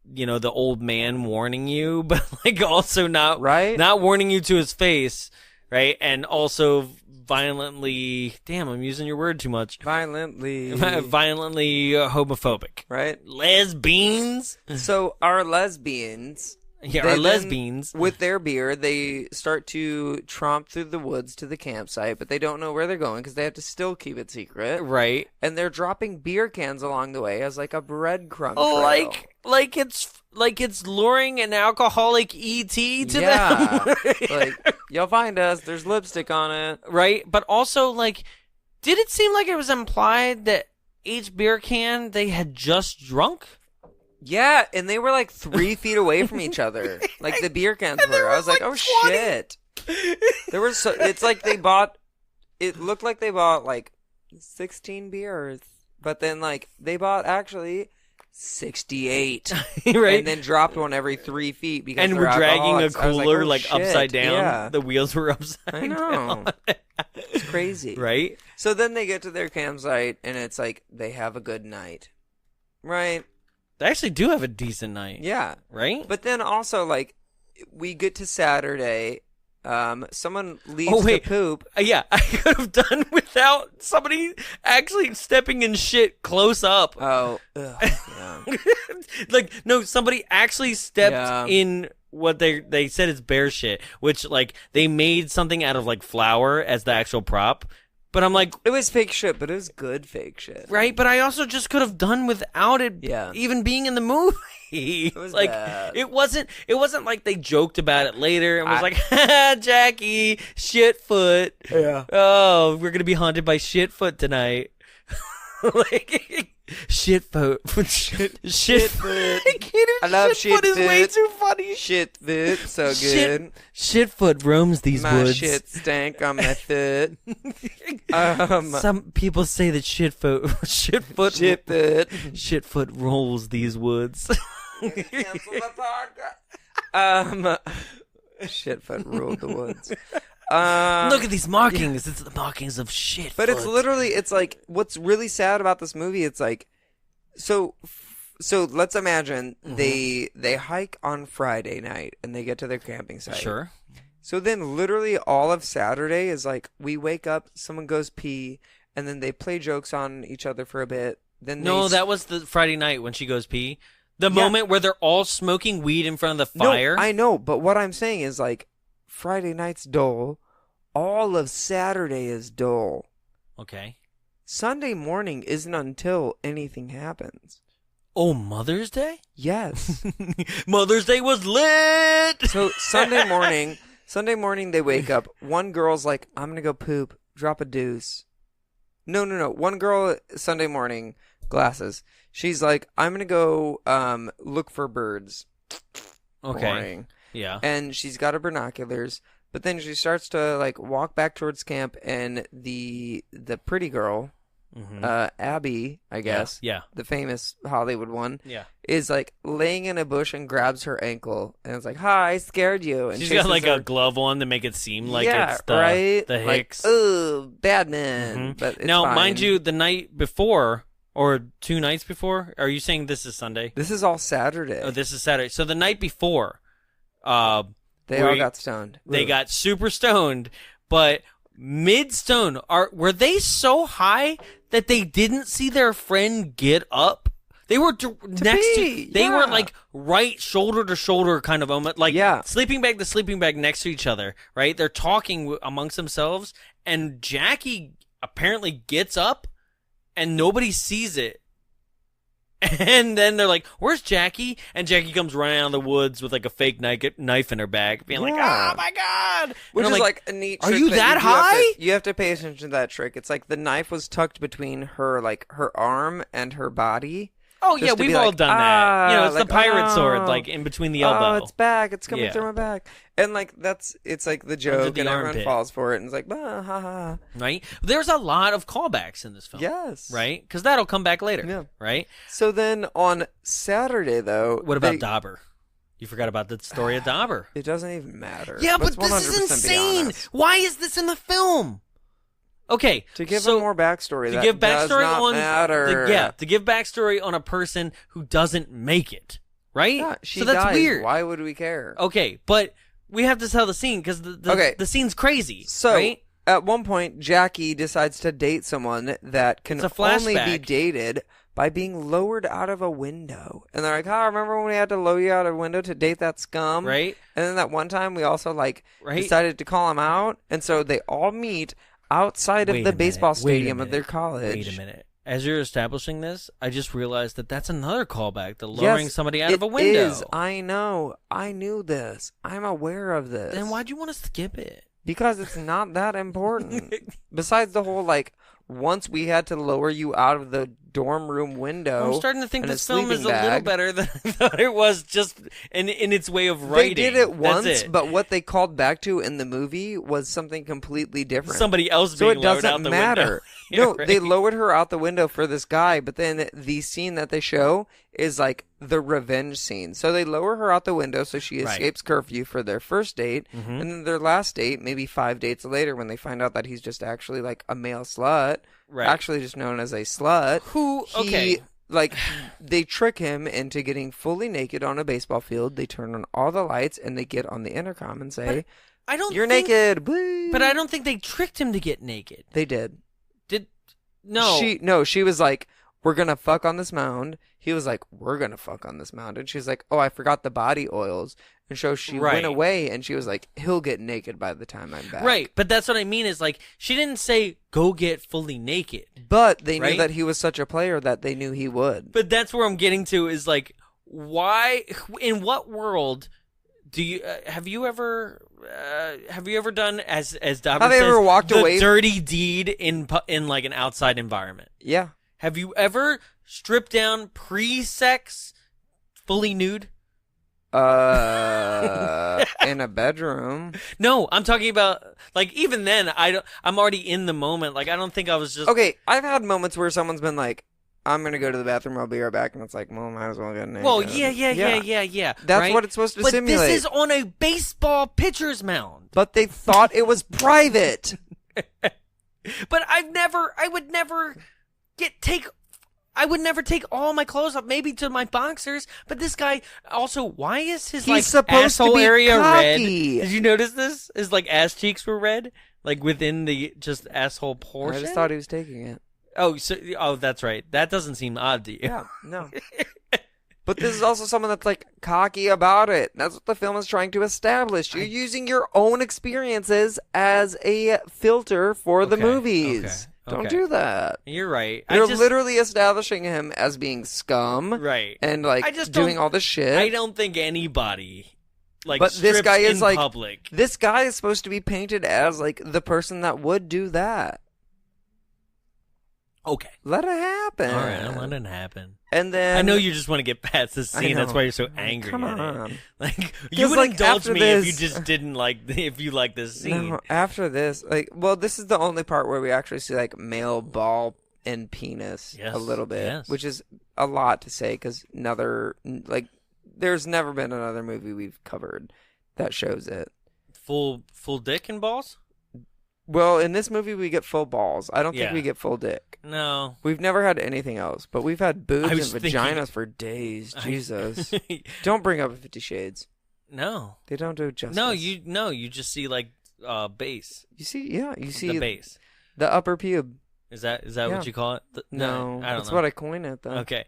the old man warning you, but like also not warning you to his face, right? And also violently, damn, I'm using your word too much. Violently homophobic, right? Lesbians. So our lesbians, Our lesbians, with their beer, they start to tromp through the woods to the campsite, but they don't know where they're going because they have to still keep it secret, right? And they're dropping beer cans along the way as like a breadcrumb trail. like it's luring an alcoholic ET to them. Like, you'll find us. There's lipstick on it, right? But also, like, did it seem like it was implied that each beer can they had just drunk? Yeah, and they were like 3 feet away from each other. Like the beer cans were. I was like, oh 20. shit. There were it's like it looked like they bought like 16 beers, but then like they bought actually 68. Right? And then dropped one every 3 feet because and they're we're dragging a alcoholics. I was cooler oh, shit. upside down. Yeah. The wheels were upside I know. down. It's crazy. Right? So then they get to their campsite and it's like they have a good night. Right? They actually do have a decent night. Yeah. Right? But then also, like, we get to Saturday. Someone leaves to poop. Yeah, I could have done without somebody actually stepping in shit close up. Oh. Yeah. Like, no, somebody actually stepped in what they said is bear shit, which, like, they made something out of, like, flour as the actual prop. But I'm like, it was fake shit, but it was good fake shit. Right? But I also just could have done without it even being in the movie. It was like bad. it wasn't like they joked about it later and was like, ha, Jackie, shitfoot. Yeah. Oh, we're gonna be haunted by shitfoot tonight. Like shitfoot. Shitfoot. I love shitfoot is way shitfoot. too funny. Shitfoot, so good. Shitfoot roams these My woods. shit stank on my foot. Some people say that shitfoot rolls these woods. Cancel the podcast. Shitfoot ruled the woods. Look at these markings. It's the markings of shit. But it's literally, it's like, what's really sad about this movie, it's like, so let's imagine they hike on Friday night and they get to their camping site. Sure. So then literally all of Saturday is like, we wake up, someone goes pee, and then they play jokes on each other for a bit. Then that was the Friday night when she goes pee. The moment where they're all smoking weed in front of the fire. No, I know, but what I'm saying is like, Friday night's dull. All of Saturday is dull. Okay. Sunday morning isn't until anything happens. Oh, Mother's Day? Yes. Mother's Day was lit! So Sunday morning they wake up. One girl's like, I'm going to go poop. Drop a deuce. No. One girl Sunday morning, glasses. She's like, I'm going to go look for birds. Okay. Boring. Yeah. And she's got her binoculars. But then she starts to like walk back towards camp, and the pretty girl, Abby, I guess, the famous Hollywood one, is like laying in a bush and grabs her ankle, and it's like, "Hi, I scared you." And she's got like a glove on to make it seem like it's the right? Hicks. Like, oh, bad man. But it's now, fine. mind you, the night before or 2 nights before, are you saying this is Sunday? This is all Saturday. Oh, this is Saturday. So the night before. They all got stoned. They got super stoned, but mid-stone, were they so high that they didn't see their friend get up? They were they were like right shoulder to shoulder kind of moment, like sleeping bag to sleeping bag next to each other, right? They're talking amongst themselves, and Jackie apparently gets up, and nobody sees it. And then they're like, "Where's Jackie?" And Jackie comes running out of the woods with like a fake knife in her bag, being like, "Oh my god!" Which is like a neat. Are trick you that high? You have to pay attention to that trick. It's like the knife was tucked between her arm and her body. Oh yeah, we've all done that. You know, it's the pirate sword, like in between the elbow. Oh, it's back. It's coming through my back. And like it's like the joke, and everyone falls for it, and it's like, ha ha. Right? There's a lot of callbacks in this film. Yes. Right? Because that'll come back later. Yeah. Right? So then on Saturday, though, what about Dauber? You forgot about the story of Dauber. It doesn't even matter. Yeah, but this is insane. Why is this in the film? Okay, to give them more backstory. To give backstory does not matter. To give backstory on a person who doesn't make it, right? Yeah, she so that's dies. weird. Why would we care? Okay, but we have to tell the scene because the scene's crazy. So right? At one point, Jackie decides to date someone that can only be dated by being lowered out of a window. And they're like, remember when we had to lower you out of a window to date that scum? Right. And then that one time we also decided to call him out. And so they all meet outside of the baseball stadium of their college. Wait a minute. As you're establishing this, I just realized that that's another callback to lowering somebody out of a window. It is. I know. I knew this. I'm aware of this. Then why'd you want to skip it? Because it's not that important. Besides the whole, once we had to lower you out of the dorm room window. I'm starting to think this film is a little better than I thought it was, just in its way of writing. They did it once, but what they called back to in the movie was something completely different. Somebody else being lowered out the window. So it doesn't matter. No, they lowered her out the window for this guy, but then the scene that they show is the revenge scene. So they lower her out the window so she escapes curfew for their first date, and then their last date, maybe 5 dates later, when they find out that he's just actually a male slut, actually just known as a slut. They trick him into getting fully naked on a baseball field. They turn on all the lights and they get on the intercom and say, "You're naked." But I don't think they tricked him to get naked. They did. No. She was like, "We're gonna fuck on this mound." He was like, "We're gonna fuck on this mound," and she's like, "Oh, I forgot the body oils." And so she went away, and she was like, "He'll get naked by the time I'm back." Right, but that's what I mean is she didn't say go get fully naked. But they knew that he was such a player that they knew he would. But that's where I'm getting to is why? In what world do you have you ever done as Dauber have you ever walked the away dirty deed in an outside environment? Yeah. Have you ever stripped down pre-sex, fully nude? In a bedroom. No, I'm talking about even then. I'm already in the moment. I don't think I was just okay. I've had moments where someone's been like, "I'm gonna go to the bathroom. I'll be right back," and it's like, well, might as well get naked. Well, yeah. That's what it's supposed to simulate. But this is on a baseball pitcher's mound. But they thought it was private. But I would never take all my clothes off, maybe to my boxers. But this guy also, why is his supposed asshole to be area cocky. red? Did you notice this? His ass cheeks were red, within the just asshole portion. I just thought he was taking it. Oh, that's right. That doesn't seem odd to you. Yeah, no. But this is also someone that's cocky about it. That's what the film is trying to establish. You're using your own experiences as a filter for the movies. Don't do that. You're right. You're literally establishing him as being scum. Right. And doing all this shit. I don't think anybody but this guy is in public. This guy is supposed to be painted as the person that would do that. Okay. Let it happen. All right, I'll let it happen. And then I know you just want to get past this scene. That's why you're so angry. Come on. You would indulge me if you just didn't if you like this scene. No, after this, this is the only part where we actually see male ball and penis a little bit, which is a lot to say because there's never been another movie we've covered that shows it. Full dick and balls? Well, in this movie, we get full balls. I don't think we get full dick. No. We've never had anything else, but we've had boobs and vaginas for days. Jesus. Don't bring up 50 Shades. No. They don't do it justice. You just see like base. You see The base. the upper pube. Is that Yeah. what you call it? No, I don't that's know. what I coined it though. Okay.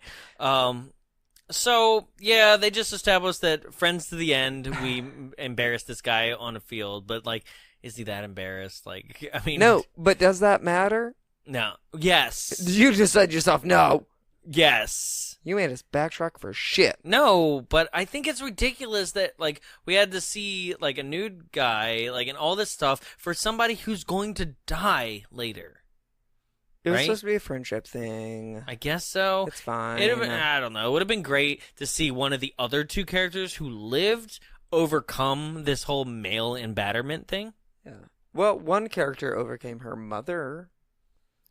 So yeah, they just established that friends to the end. We embarrassed this guy on a field, but like, is he that embarrassed? Like, I mean, No, but does that matter? no. Yes. You just said yourself no. Yes. You made us backtrack for shit. No, but I think it's ridiculous that like we had to see like a nude guy like and all this stuff for somebody who's going to die later. It was Right? supposed to be a friendship thing. I guess so. It's fine. I don't know. It would have been great to see one of the other two characters who lived overcome this whole male embitterment thing. Yeah. Well, one character overcame her mother.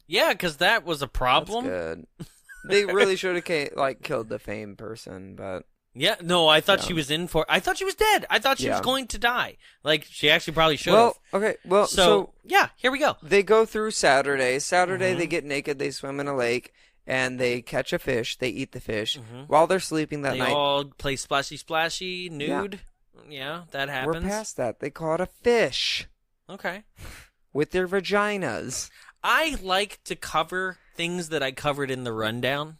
Yeah, because that was a problem. That's good. They really should have killed the fame person, but Yeah, no, I thought Yeah. she was in for. I thought she was dead. I thought she was Yeah. going to die. Like she actually probably should have. well, okay. Well, So yeah, here we go. they go through Saturday. Saturday, Mhm. they get naked. They swim in a lake, and they catch a fish. They eat the fish Mhm. while they're sleeping that They night. all play splashy, splashy, nude. Yeah, that We're happens. past that. They call it a fish Okay. with their vaginas. I like to cover things that I covered in the rundown.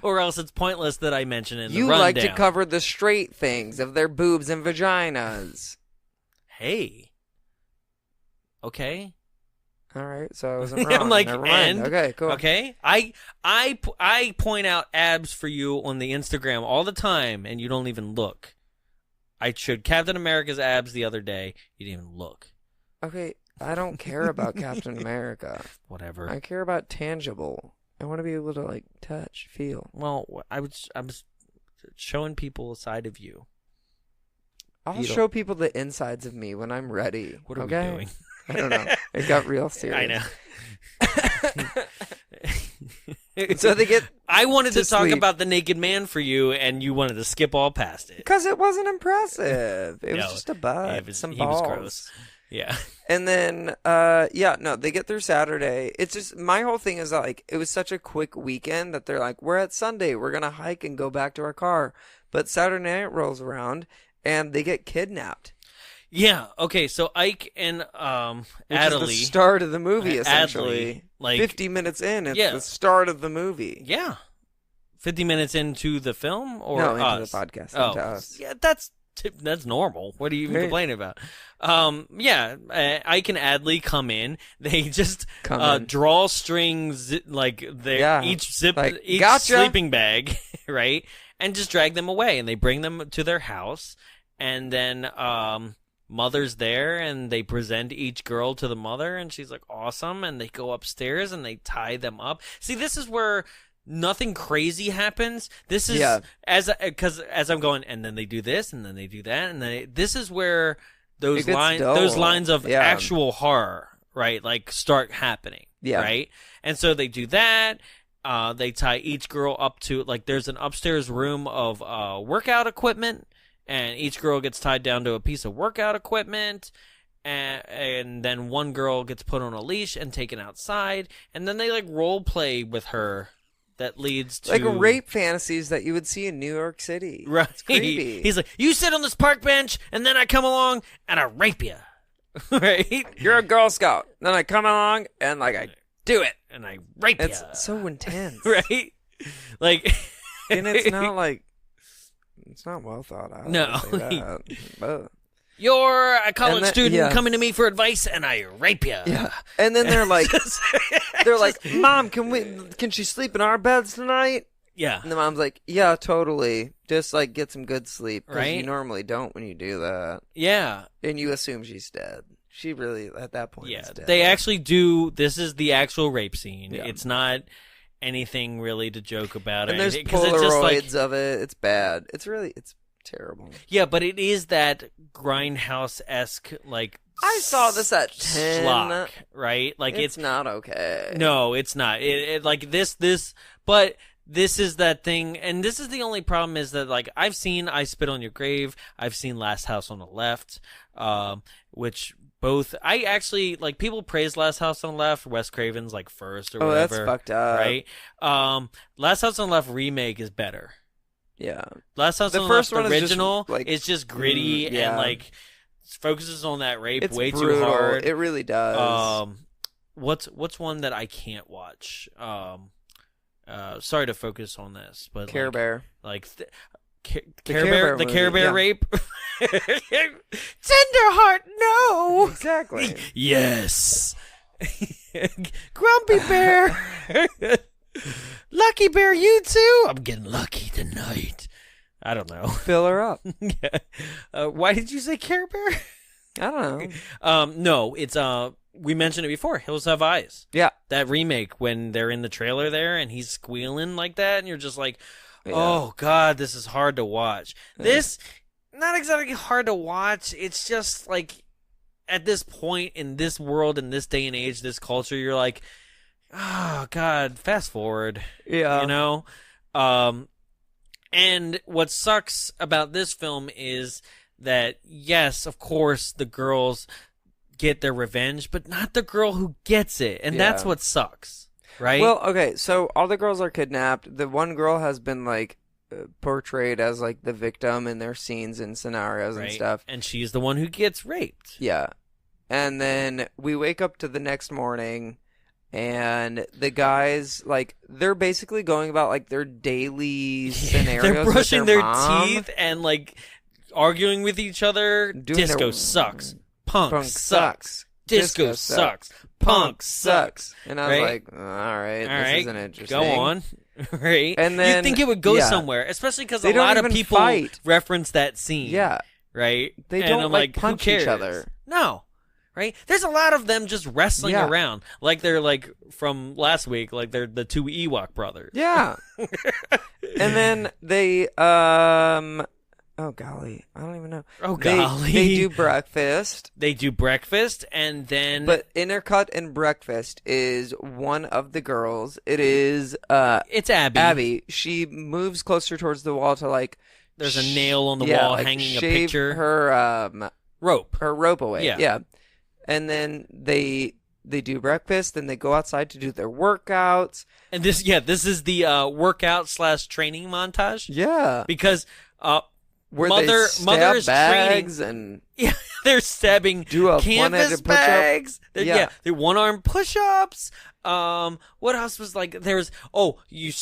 Or else it's pointless that I mention in the You rundown. like to cover the straight things of their boobs and vaginas. Hey. Okay. All right, so I wasn't wrong. I'm like, Never mind. and Okay, cool. okay. I point out abs for you on the Instagram all the time, and you don't even look. I showed Captain America's abs the other day. You didn't even look. Okay, I don't care about Captain America. Whatever. I care about tangible. I want to be able to touch, feel. Well, I was showing people a side of you. I'll You don't- show people the insides of me when I'm ready. What are okay? we doing? I don't know. It got real serious. I know. So they get I wanted to talk sleep. about the naked man for you, and you wanted to skip all past it. because it wasn't impressive. It was No, just a butt, he some was balls. gross. Yeah. And then, they get through Saturday. It's just, my whole thing is it was such a quick weekend that they're like, we're at Sunday, we're going to hike and go back to our car. But Saturday night rolls around and they get kidnapped. Yeah. Okay. So Ike and Which is the Adelie. start of the movie, essentially. like 50 minutes in, it's yeah. the start of the movie. Yeah. 50 minutes into the film or No, into us? the podcast, Oh. into us. Yeah, that's normal. What are you even Right. complaining about? Ike and Adley come in. They just Come in. draw strings Yeah. each zip Like, each gotcha. sleeping bag, right? And just drag them away, and they bring them to their house, and then mother's there, and they present each girl to the mother, and she's like, awesome, and they go upstairs and they tie them up. See, this is where nothing crazy happens. This is Yeah. as I'm going, and then they do this, and then they do that, and then this is where It those gets those dull. lines of Yeah. actual horror, right, start happening. Yeah. Right, and so they do that. They tie each girl up to there's an upstairs room of workout equipment, and each girl gets tied down to a piece of workout equipment. And then one girl gets put on a leash and taken outside, and then they role play with her. That leads to rape fantasies that you would see in New York City. Right. It's creepy. He's like, you sit on this park bench, and then I come along and I rape you. Right? You're a Girl Scout. Then I come along and I do it. And I rape you. It's so intense. Right? And it's not it's not well thought out. No. I'll say that. But, you're a college And that- student yeah. coming to me for advice, and I rape you. yeah. And then they're like, Mom, can she sleep in our beds tonight? Yeah. And the mom's like, yeah, totally. Just get some good sleep. Because you Right? normally don't when you do that. Yeah. And you assume she's dead. She really, at that point, Yeah. is dead. They actually do. This is the actual rape scene. Yeah. It's not anything really to joke about. And or there's anything, 'cause it's just Polaroids of it. It's bad. It's terrible. yeah, but it is that grindhouse-esque, I saw this at 10. schlock, right? It's not okay. No, it's not. But this is that thing, and this is the only problem is that I've seen I Spit on Your Grave, I've seen Last House on the Left, which both I actually people praise Last House on the Left, Wes Craven's first or Oh, whatever. that's fucked up. Right? Last House on the Left remake is better. Yeah. Last House The on the first Left one is just, original like, is just gritty yeah. and like focuses on that rape It's way brutal. too hard. It really does. What's one that I can't watch? Sorry to focus on this, but Care Bear. like Care Care Bear the movie, Care Bear yeah. rape. Tenderheart, no. Exactly. Yes. Grumpy Bear. Lucky Bear, you too. I'm getting lucky tonight. I don't know. Fill her up. Why did you say Care Bear? I don't know. No, it's we mentioned it before. Hills Have Eyes. Yeah. That remake when they're in the trailer there and he's squealing like that, and you're just like, Yeah. oh God, this is hard to watch. This not exactly hard to watch. It's just like at this point in this world, in this day and age, this culture, you're like, oh God, fast forward. Yeah. You know? And what sucks about this film is that, yes, of course, the girls get their revenge, but not the girl who gets it. And that's what sucks, right? Well, okay, so all the girls are kidnapped. The one girl has been, like, portrayed as, like, the victim in their scenes and scenarios and stuff. And she's the one who gets raped. Yeah. And then we wake up to the next morning, and the guys, like, they're basically going about, like, their daily scenarios. They're brushing with their mom. teeth and, like, arguing with each other. Doing Disco their- sucks. Punk Punk sucks. sucks. Disco sucks. Punk sucks. And I was Right? like, all right, All this right, isn't interesting. go on. Right? And then- you'd think it would go yeah. somewhere, especially because They a don't lot of even people fight. reference that scene. Yeah. Right? They And don't, I'm like, who punch each cares? other. No. Right? There's a lot of them just wrestling Yeah. around. Like they're like from last week, like they're the two Ewok brothers. Yeah. And then they, oh golly, I don't even know. Oh, They- golly. They do breakfast. They do breakfast and then But intercut in breakfast is one of the girls. It is it's Abby. Abby. She moves closer towards the wall to like. There's a nail on the yeah, wall like, hanging a shave picture. Her rope. away. Yeah. Yeah. And then they do breakfast. Then they go outside to do their workouts. And this is the workout / training montage. Yeah. Because Where mother they stab is bags training. and Yeah, they're stabbing Do a canvas one-handed push-up. bags. Yeah. They're one-arm push-ups. What else was like? There's you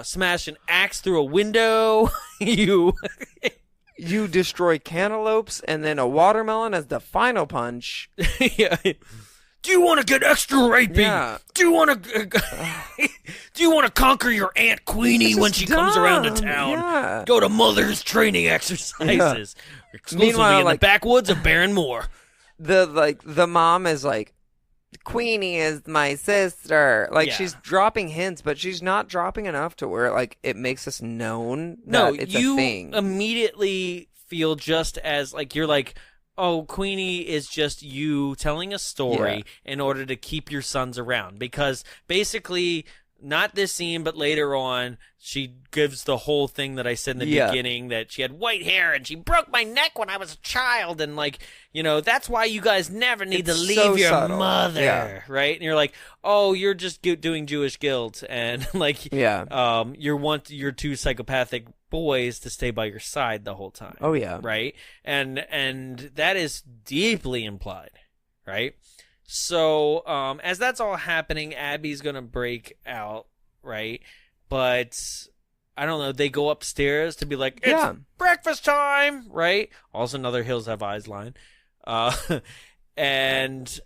smash an axe through a window. you destroy cantaloupes and then a watermelon as the final punch. Yeah. Do you want to get extra rapey? Yeah. Do you want to conquer your Aunt Queenie when she comes around to town? Yeah. Go to Mother's training exercises. Exclusively Meanwhile, in like- the backwoods of Barrenmore. The mom is like, Queenie is my sister. Like Yeah. she's dropping hints, but she's not dropping enough to where like it makes us known No, that it's you a thing. immediately feel just as like you're like, oh, Queenie is just you telling a story in order to keep your sons around. Because basically, not this scene, but later on, she gives the whole thing that I said in the beginning, that she had white hair and she broke my neck when I was a child. And like, that's why you guys never need to It's leave so your subtle. mother. Yeah. Right? And you're like, oh, you're just doing Jewish guilt. And like, you want your two psychopathic boys to stay by your side the whole time. Oh yeah. Right? And that is deeply implied, right? So, as that's all happening, Abby's gonna break out, right? But I don't know, they go upstairs to be like, it's breakfast time, right? Also another Hills Have Eyes line. And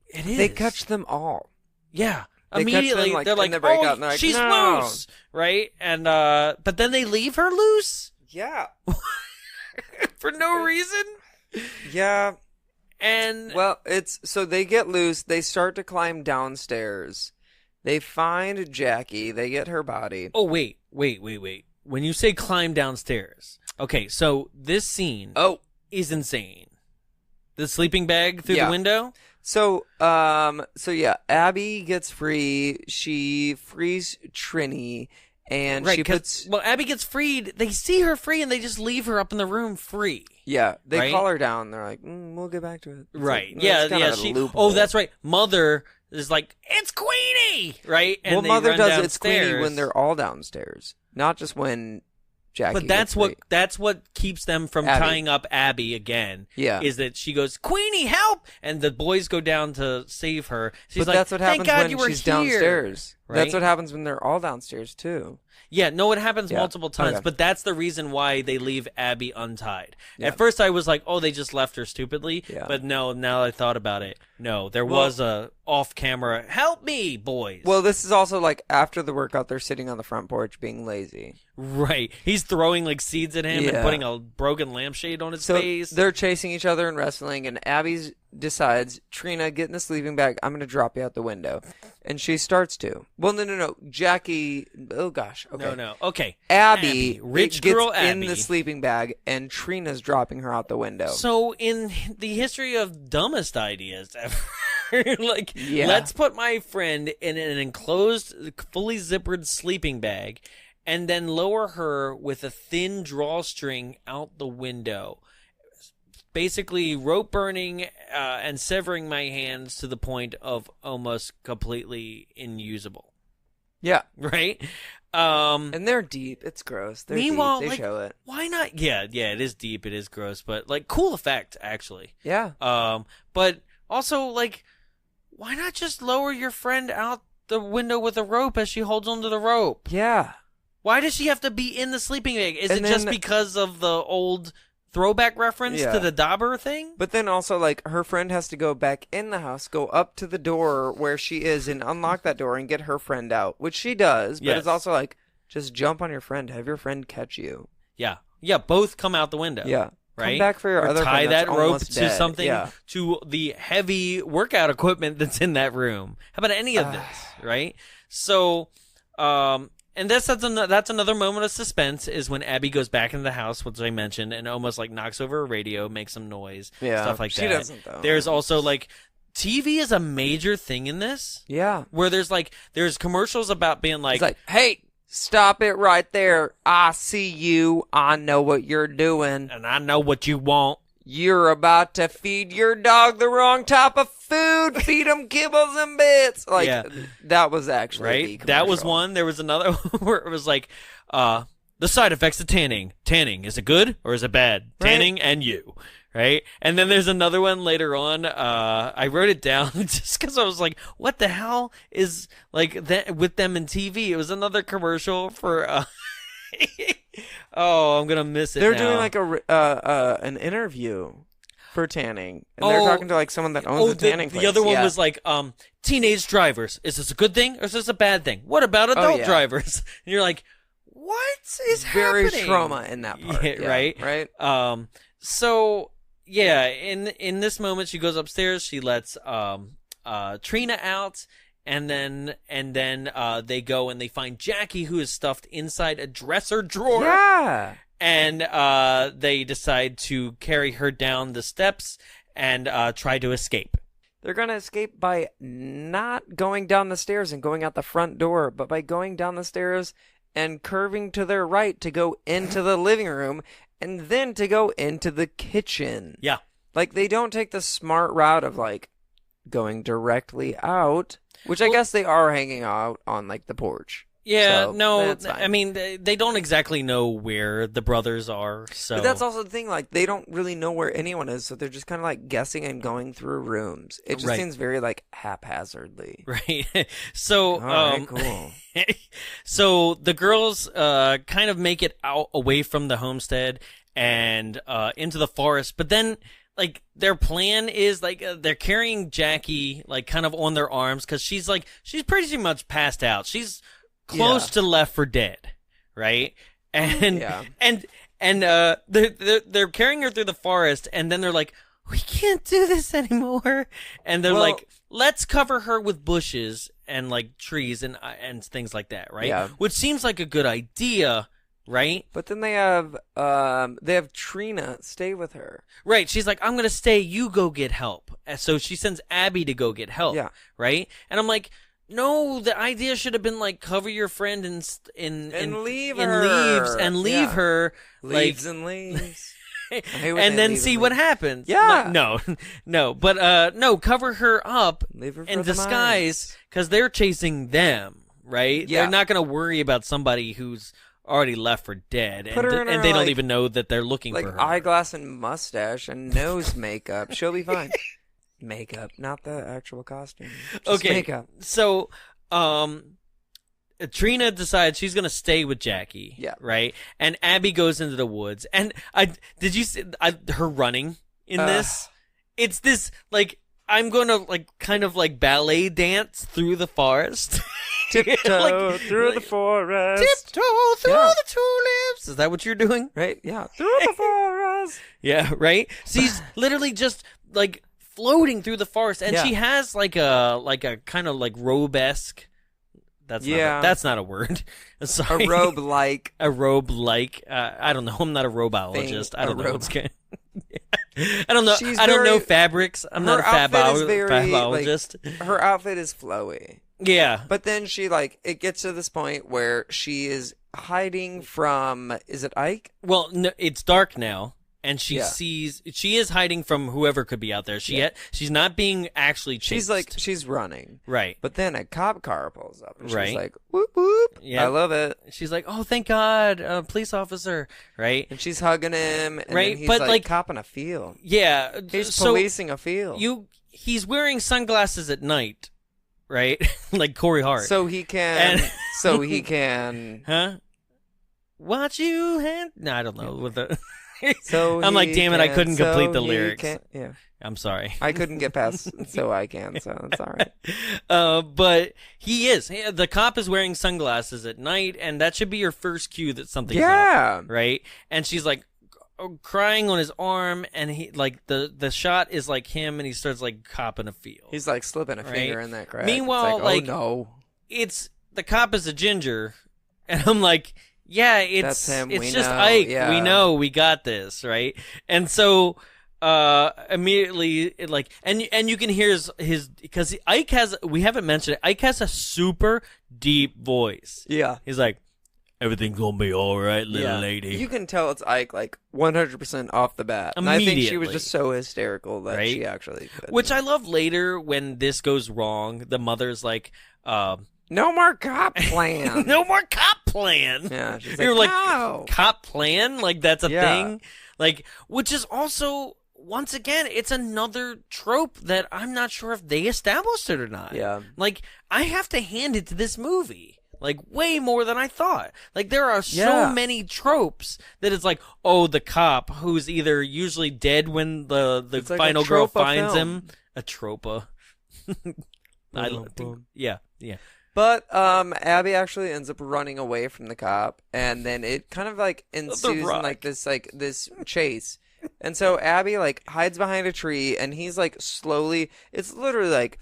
it is. They catch them all. Yeah. They catch Immediately, them, like, they're in like, the breakout, oh, and they're like, she's "No." loose, right? And but then they leave her loose Yeah. for no reason. Yeah. And Well, so they get loose. They start to climb downstairs. They find Jackie. They get her body. oh, wait. When you say climb downstairs, okay, so this scene is insane. The sleeping bag through the window. So yeah, Abby gets free. She frees Trini, and Right, she puts. well, Abby gets freed. They see her free, and they just leave her up in the room free. Yeah, they right? call her down. They're like, we'll get back to it. It's Right. like, yeah. it's kind Yeah. of a She. loophole. Oh, that's right. Mother is like, it's Queenie, right? And well, they Mother run does downstairs. it's Queenie when they're all downstairs, not just when Jackie. But that's what keeps them from Abby. tying up Abby again. Yeah. Is that she goes, Queenie, help! And the boys go down to save her. She's but like, that's what thank happens God when you were she's here. downstairs. Right? That's what happens when they're all downstairs too. Yeah, no, it happens multiple times, Okay. but that's the reason why they leave Abby untied. Yeah. At first I was like, oh, they just left her stupidly. Yeah. But no, now I thought about it. No, there was a off-camera, help me, boys. Well, this is also like after the workout, they're sitting on the front porch being lazy. Right. He's throwing like seeds at him and Yeah. putting a broken lampshade on his So face. they're chasing each other and wrestling, and Abby decides, Trina, get in the sleeping bag. I'm going to drop you out the window. And she starts to. Well, no. Jackie, oh gosh. Okay. No. Okay. Abby, Rich gets girl in Abby. the sleeping bag, and Trina's dropping her out the window. So in the history of dumbest ideas ever, like, Yeah. let's put my friend in an enclosed, fully zippered sleeping bag and then lower her with a thin drawstring out the window. Basically rope burning and severing my hands to the point of almost completely unusable. Yeah. Right? And they're deep. It's gross. They're Meanwhile, deep. They like, show it. why not? Yeah, it is deep. It is gross, but like cool effect actually. Yeah. But also like, why not just lower your friend out the window with a rope as she holds onto the rope? Yeah. Why does she have to be in the sleeping bag? Is And it just then- because of the old throwback reference Yeah. to the Dauber thing? But then also, like, her friend has to go back in the house, go up to the door where she is and unlock that door and get her friend out, which she does. But Yes. it's also like, just jump on your friend. Have your friend catch you. Yeah, both come out the window. Yeah. Right? Come back for your Or other tie friend that's that rope almost to dead. something, Yeah. to the heavy workout equipment that's in that room. How about any of this, right? So, and that's another moment of suspense is when Abby goes back into the house, which I mentioned, and almost like knocks over a radio, makes some noise, Yeah, stuff like she that. doesn't, though. There's also like TV is a major thing in this, Yeah. where there's commercials about being like, It's like, hey, stop it right there. I see you. I know what you're doing. and I know what you want. You're about to feed your dog the wrong type of food. Feed him kibbles and bits. Like, Yeah. that was actually Right? the That was commercial. one. There was another where it was like, the side effects of tanning. Tanning, is it good or is it bad? Right. Tanning and you. Right? And then there's another one later on. I wrote it down just because I was like, what the hell is like that with them in TV? It was another commercial for, oh, I'm going to miss it They're now. doing like an interview for tanning. And they're Oh. talking to like someone that owns a tanning place. the other one Yeah. was like, teenage drivers. Is this a good thing or is this a bad thing? What about adult yeah. drivers? And you're like, what is very happening? trauma in that part. Yeah, Yeah, right? Right? So yeah, in this moment she goes upstairs, she lets Trina out, and then they go and they find Jackie, who is stuffed inside a dresser drawer. Yeah. And they decide to carry her down the steps and try to escape. They're going to escape by not going down the stairs and going out the front door, but by going down the stairs and curving to their right to go into the living room and then to go into the kitchen. Yeah. Like, they don't take the smart route of, like, going directly out, which I guess they are hanging out on, like, the porch. Yeah, So, no, that's fine. I mean, they don't exactly know where the brothers are, so... But that's also the thing, like, they don't really know where anyone is, so they're just kind of, like, guessing and going through rooms. It just Right. seems very, like, haphazardly. Right. So, All right, cool. so the girls kind of make it out away from the homestead and into the forest, but then like their plan is like they're carrying Jackie like kind of on their arms because she's pretty much passed out. She's close to left for dead, right? And Yeah. and they're carrying her through the forest, and then they're like, we can't do this anymore, and they're Well- like, let's cover her with bushes and like trees and things like that, right? Yeah. Which seems like a good idea, right? But then they have Trina stay with her. Right. She's like, I'm gonna stay. You go get help. And so she sends Abby to go get help. Yeah. Right. And I'm like, no. The idea should have been like cover your friend in leave in her. leaves and leave Yeah. her Leaves like and leaves. and then see what happens. Yeah. No, but no, cover her up Leave her for in the disguise because they're chasing them, right? Yeah. They're not going to worry about somebody who's already left for dead, Put her in and her, they don't like- even know that they're looking Like for her. eyeglass and mustache and nose makeup. She'll be fine. Makeup, not the actual costume. Just Okay, makeup. so Trina decides she's gonna stay with Jackie. Yeah. Right. And Abby goes into the woods. And did you see her running in this? It's this like I'm gonna like kind of like ballet dance through the forest. Tiptoe through the forest. Tiptoe through Yeah. the tulips. Is that what you're doing? Right? Yeah. Through the forest. Yeah. Right. She's literally just like floating through the forest, and Yeah. she has like a kind of like robe-esque. That's not a word. Sorry. A robe like. A robe like. I don't know. I'm not a robeologist. Thing, I don't a know robe. what's going. I don't know. She's I don't know very- fabrics. I'm not a outfit is very, fabologist. Her outfit is flowy. Yeah. But then she it gets to this point where she is hiding from, is it Ike? Well, no, it's dark now, and she Yeah. sees she is hiding from whoever could be out there. She's not being actually chased. She's running. Right. But then a cop car pulls up and Right. she's like, whoop whoop. Yeah. I love it. She's like, "Oh, thank God, a police officer!" Right? And she's hugging him and Right, then he's but, like like- copping a field. Yeah. He's so policing a field. he's wearing sunglasses at night, right? Like Corey Hart. So he can And- Huh? Watch you hand. No, I don't know what the. So I'm like, he damn it, I can, couldn't so complete the he lyrics. can- yeah. I'm sorry. I couldn't get past so I can, so it's all right. But he is. The cop is wearing sunglasses at night, and that should be your first cue that something's Yeah. up, right? And she's like crying on his arm, and he like the shot is like him, and he starts like copping a field. He's like slipping a Right. finger in that crack. Meanwhile, it's like, oh no. It's the cop is a ginger, and I'm like, yeah, That's him. It's We just know. Ike. Yeah. We know. We got this, right? And so immediately, and you can hear his because Ike has. We haven't mentioned it. Ike has a super deep voice. Yeah. He's like, everything's gonna be all right, little lady. You can tell it's Ike like 100% off the bat. And I think she was Immediately. just so hysterical that Right? she actually could. Which I love later when this goes wrong. The mother's like, no more cop plan. no more cop plan. Yeah, she's You're like, like, no. cop plan? Like, that's a Yeah. thing? Like, which is also, once again, it's another trope that I'm not sure if they established it or not. Yeah. Like, I have to hand it to this movie. Like, way more than I thought. Like, there are so Yeah. many tropes that it's like, oh, the cop who's either usually dead when the It's like final a girl trope of finds film. him. A tropa. Yeah. But Abby actually ends up running away from the cop, and then it kind of like ensues in Rock. like this chase. And so Abby like hides behind a tree, and he's like slowly. It's literally like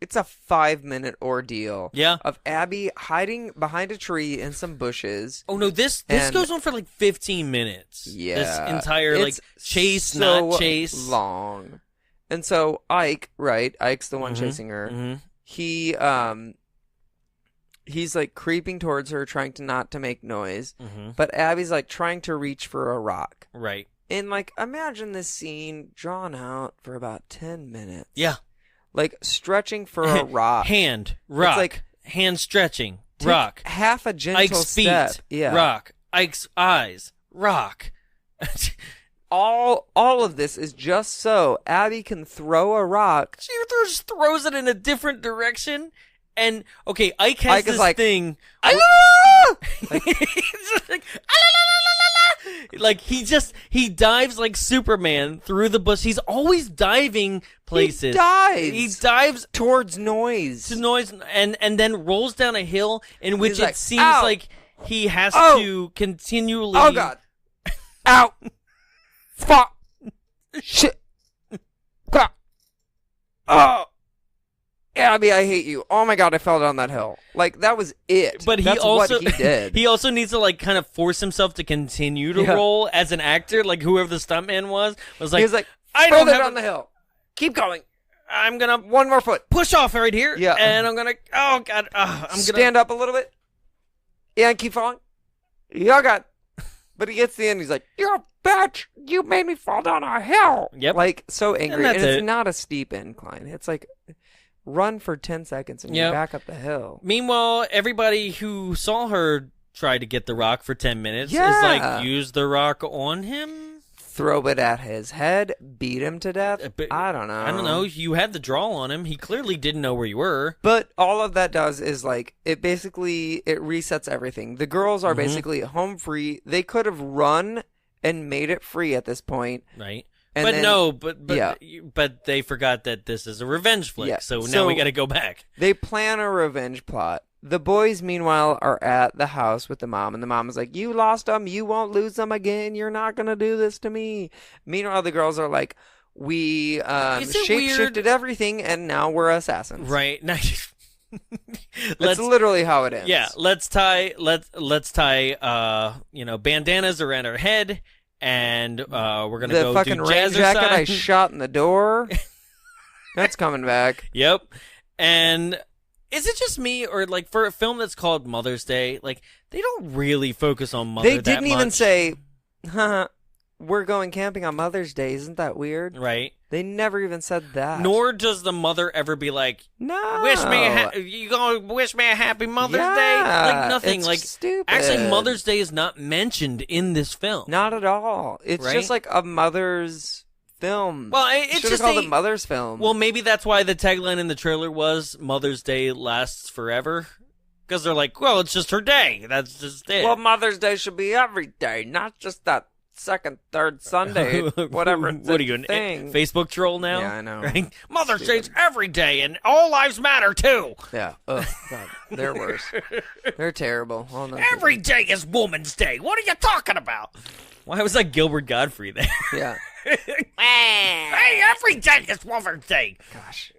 it's a 5-minute ordeal. Yeah. Of Abby hiding behind a tree in some bushes. Oh no, this And- goes on for like 15 minutes. Yeah, This entire like it's chase, so not chase. long. And so Ike, right? Ike's the one Mhm, chasing her. mhm. He's like creeping towards her, trying to not to make noise. Mhm. But Abby's like trying to reach for a rock. Right. And like imagine this scene drawn out for about 10 minutes. Yeah. Like stretching for a rock. Hand, rock, like- hand stretching, Take rock. half a gentle Ike's feet, step. Yeah. rock. Ike's eyes, rock. All of this is just so Abby can throw a rock. She just throws it in a different direction. And okay, Ike has Ike is this like, thing. Like, He's just like he dives like Superman through the bush. He's always diving places. He dives towards noise. to noise and then rolls down a hill in which He's it like, seems "Ow! like he has Oh! to continually. Oh God! Ow! Fuck! Shit! God! Oh! Abby, I hate you. Oh my God, I fell down that hill. Like that was it. But he That's also what he did. he also needs to like kind of force himself to continue to Yeah. roll as an actor. Like whoever the stuntman was like, He was like, I don't further have down a- the hill. Keep going. I'm gonna One more foot. push off right here. Yeah. and I'm gonna I'm gonna stand up a little bit. Yeah, and keep falling. Yeah, God. But he gets to the end. He's like, "You're bitch, you made me fall down a hill. Yep. Like, so angry. that's And it's it. not a steep incline. It's like, run for 10 seconds and you're Yep. back up the hill. Meanwhile, everybody who saw her try to get the rock for 10 minutes is Yeah. like, use the rock on him? Throw it at his head, beat him to death. But- I don't know. I don't know. You had the draw on him. He clearly didn't know where you were. But all of that does is like it resets everything. The girls are basically home free. They could have run and made it free at this point. Right. And But then- no, but yeah. but they forgot that this is a revenge flick. Yeah. So now So- we got to go back. They plan a revenge plot. The boys, meanwhile, are at the house with the mom, and the mom is like, "You lost them. You won't lose them again. You're not gonna do this to me." Meanwhile, the girls are like, "We Is it shape-shifted weird? everything, and now we're assassins." Right. Now, That's literally how it ends. Yeah, let's tie bandanas around our head, and we're gonna The go fucking do rain jacket I jazzercise. shot in the door. That's coming back. Yep. And is it just me, or like for a film that's called Mother's Day, like they don't really focus on mother? They that didn't even much. say, "Huh, we're going camping on Mother's Day." Isn't that weird? Right. They never even said that. Nor does the mother ever be like, no. "Wish me you gonna wish me a happy Mother's Day?" Yeah, Like nothing. it's Like stupid. actually, Mother's Day is not mentioned in this film. Not at all. It's Right? just like a mother's film. Well, it's Should've just called it Mother's film. Well, maybe that's why the tagline in the trailer was "Mother's Day lasts forever," because they're like, "Well, it's just her day. That's just it." Well, Mother's Day should be every day, not just that second, third Sunday, whatever. What are you, an thing. Facebook troll now? Yeah, I know. Right? Mother's Day's every day, and all lives matter too. Yeah. Oh, God. They're worse. They're terrible. Oh, no. Every day is Woman's Day. What are you talking about? Why was that Gilbert Godfrey there? Yeah. Hey, every day is Woman's Day. Gosh.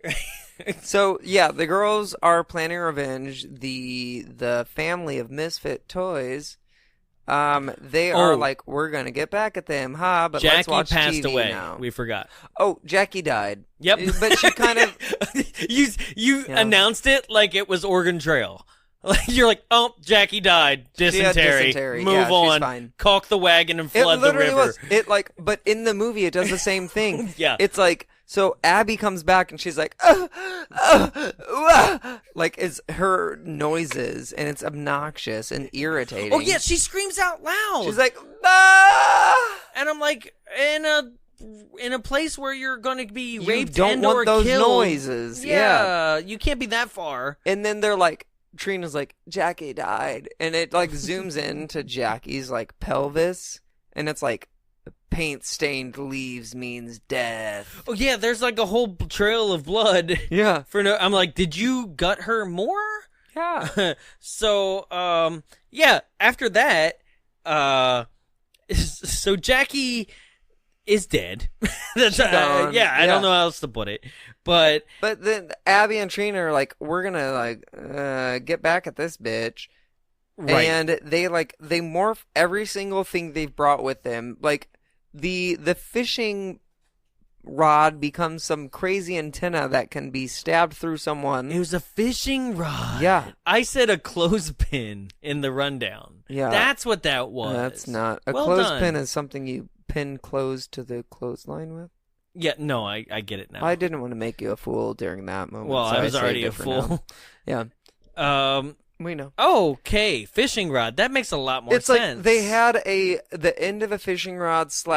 So yeah, the girls are planning revenge. The family of misfit toys, they are like, we're gonna get back at them, huh? But let's Jackie watch passed TV away. now. We forgot. Oh, Jackie died. Yep. But she kind of you Yeah. announced it like it was Oregon Trail. You're like, oh, Jackie died, had dysentery. dysentery. Move Yeah, she's on, fine. caulk the wagon and it flood the literally river. was. It like, but in the movie, it does the same thing. Yeah. It's like, so Abby comes back and she's like, like it's her noises, and it's obnoxious and irritating. Oh yeah, she screams out loud. She's like, ah! and I'm like, in a place where you're going to be You raped don't and want or those killed. noises. Yeah. You can't be that far. And then they're like, Trina's like, Jackie died. And it like zooms into Jackie's like pelvis. And it's like, paint stained leaves means death. Oh yeah, there's like a whole trail of blood. Yeah. I'm like, did you gut her more? Yeah. So, yeah, after that, so Jackie is dead. That's gone. yeah, I Yeah. don't know how else to put it. But But then Abby and Trina are like, we're gonna like get back at this bitch. right. And they morph every single thing they've brought with them. Like the fishing rod becomes some crazy antenna that can be stabbed through someone. It was a fishing rod. Yeah. I said a clothespin in the rundown. Yeah. That's what that was. That's not a Well clothespin done. is something you pin clothes to the clothesline with. Yeah, no, I get it now. I didn't want to make you a fool during that moment. well, so I was saved already it a for fool. now. Yeah, Um, we know. okay, fishing rod. That makes a lot more It's sense. like they had the end of a fishing rod /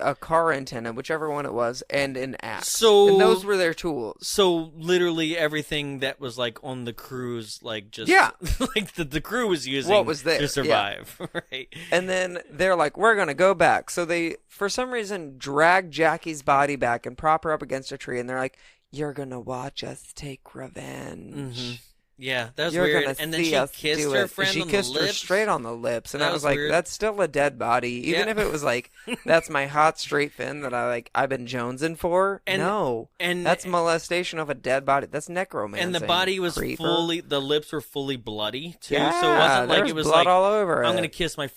a car antenna, whichever one it was, and an axe. So- and those were their tools. So literally everything that was like on the cruise, like just Yeah. like the crew was using What was there, to survive, right? And then they're like, we're going to go back. So they, for some reason, drag Jackie's body back and prop her up against a tree. And they're like, you're going to watch us take revenge. Mm-hmm. Yeah, that was You're weird. gonna And then see she us kissed do her it. friend She on kissed the her lips. straight on the lips, and That I was was like, weird. "That's still a dead body." Even Yeah. if it was like, "That's my hot straight fin that I've been jonesing for." And- no, and- that's molestation of a dead body. That's necromancy. And the body was creeper. the lips were fully bloody too. Yeah, So it wasn't like there's it was blood like all over I'm it. gonna kiss my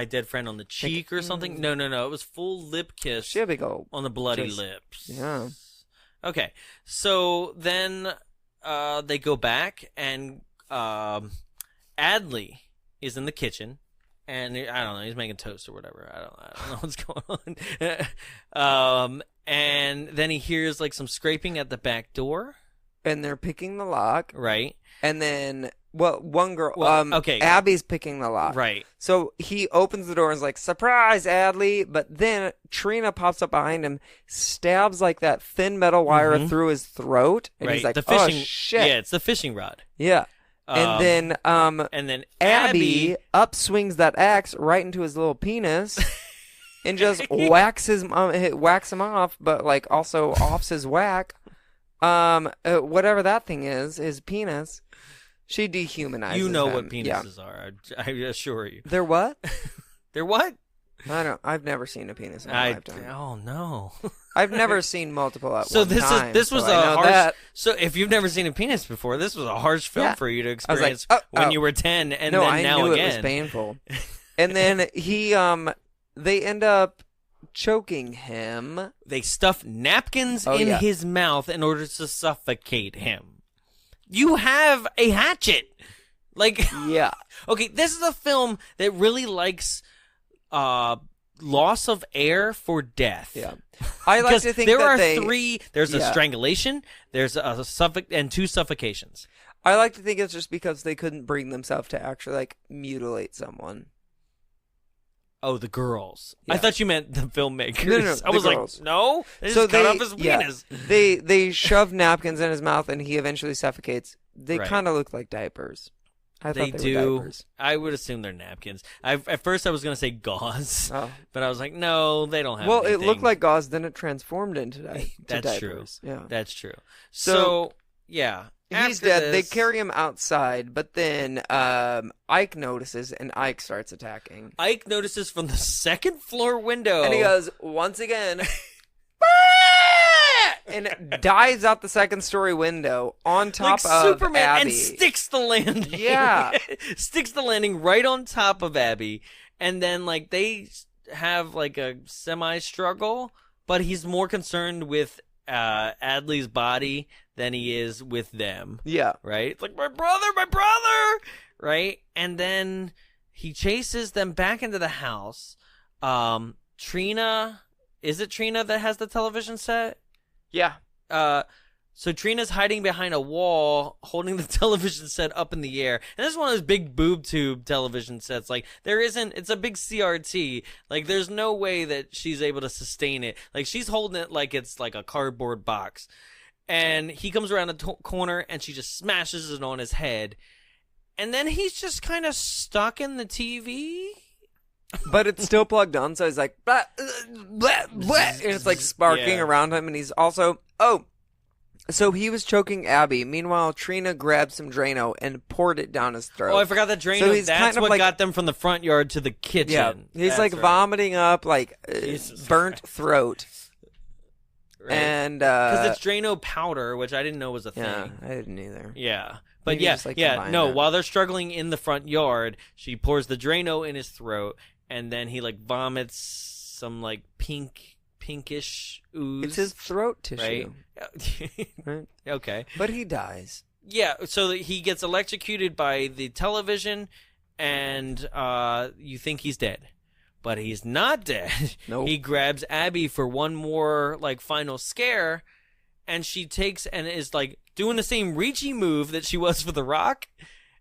dead friend on the cheek or something. No, it was full lip kiss She had a big old. on the bloody just- lips. Yeah. Okay, so then they go back and Adley is in the kitchen and I don't know, he's making toast or whatever. I don't know what's going on. And then he hears like some scraping at the back door, and they're picking the lock, right? And then, one girl, okay, Abby's picking the lock, right? So he opens the door and is like, "Surprise, Adley!" But then Trina pops up behind him, stabs like that thin metal wire through his throat, and he's like, the fishing, "Oh shit!" Yeah, it's the fishing rod. Yeah. And then Abby upswings that axe right into his little penis and just whacks him off, but like also offs his whack. Whatever that thing is, his penis. She dehumanizes You know him. what penises are, I assure you. They're what? They're what? I've never seen a penis in my lifetime. Oh no. I've never seen multiple at so one this time. This was so a harsh. that. So if you've never seen a penis before, this was a harsh film for you to experience when you were 10, and no, then I now knew again. It was painful. And then they end up choking him. They stuff napkins in his mouth in order to suffocate him. You have a hatchet. Like, yeah. Okay, this is a film that really likes loss of air for death. Yeah. I like to think there that are they... three. There's a strangulation, there's a and 2 suffocations. I like to think it's just because they couldn't bring themselves to actually, like, mutilate someone. Oh, the girls. Yeah. I thought you meant the filmmakers. No, I was girls. like, no. They just cut off his penis. They shove napkins in his mouth and he eventually suffocates. They Right. kind of look like diapers. I They thought they do. were diapers. I would assume they're napkins. At first, I was going to say gauze, Oh. but I was like, no, they don't have Well, anything. it looked like gauze, then it transformed into That's diapers. true. Yeah. That's true. So, So yeah. he's After dead. They this- carry him outside, but then Ike notices and Ike starts attacking. Ike notices from the second floor window. And he goes, once again, and dives out the second story window on top like of Superman Abby. and sticks the landing. Yeah. Sticks the landing right on top of Abby. And then, like, they have, like, a semi-struggle, but he's more concerned with Adley's body than he is with them. Yeah. Right? It's like, my brother! Right? And then he chases them back into the house. Trina... Is it Trina that has the television set? Yeah. So Trina's hiding behind a wall, holding the television set up in the air. And this is one of those big boob tube television sets. Like, it's a big CRT. Like, there's no way that she's able to sustain it. Like, she's holding it like it's like a cardboard box. And he comes around the corner and she just smashes it on his head. And then he's just kind of stuck in the TV. But it's still plugged on, so he's like, blah, blah, blah, and it's like sparking around him, and he's also, so he was choking Abby. Meanwhile, Trina grabbed some Drano and poured it down his throat. Oh, I forgot that Drano. So he's that's kind of what like, got them from the front yard to the kitchen. Yeah, he's That's like right. vomiting up, like Jesus burnt Christ. throat. Right. And because it's Drano powder, which I didn't know was a thing. yeah, I didn't either. Yeah. But Maybe yeah, just, like, combine no, that. while they're struggling in the front yard, she pours the Drano in his throat, and then he, like, vomits some, like, pinkish ooze. It's his throat tissue. Right? Right? Okay. But he dies. Yeah, so that he gets electrocuted by the television, and you think he's dead. But he's not dead. Nope. He grabs Abby for one more, like, final scare, and she takes and is, like, doing the same reachy move that she was for The Rock,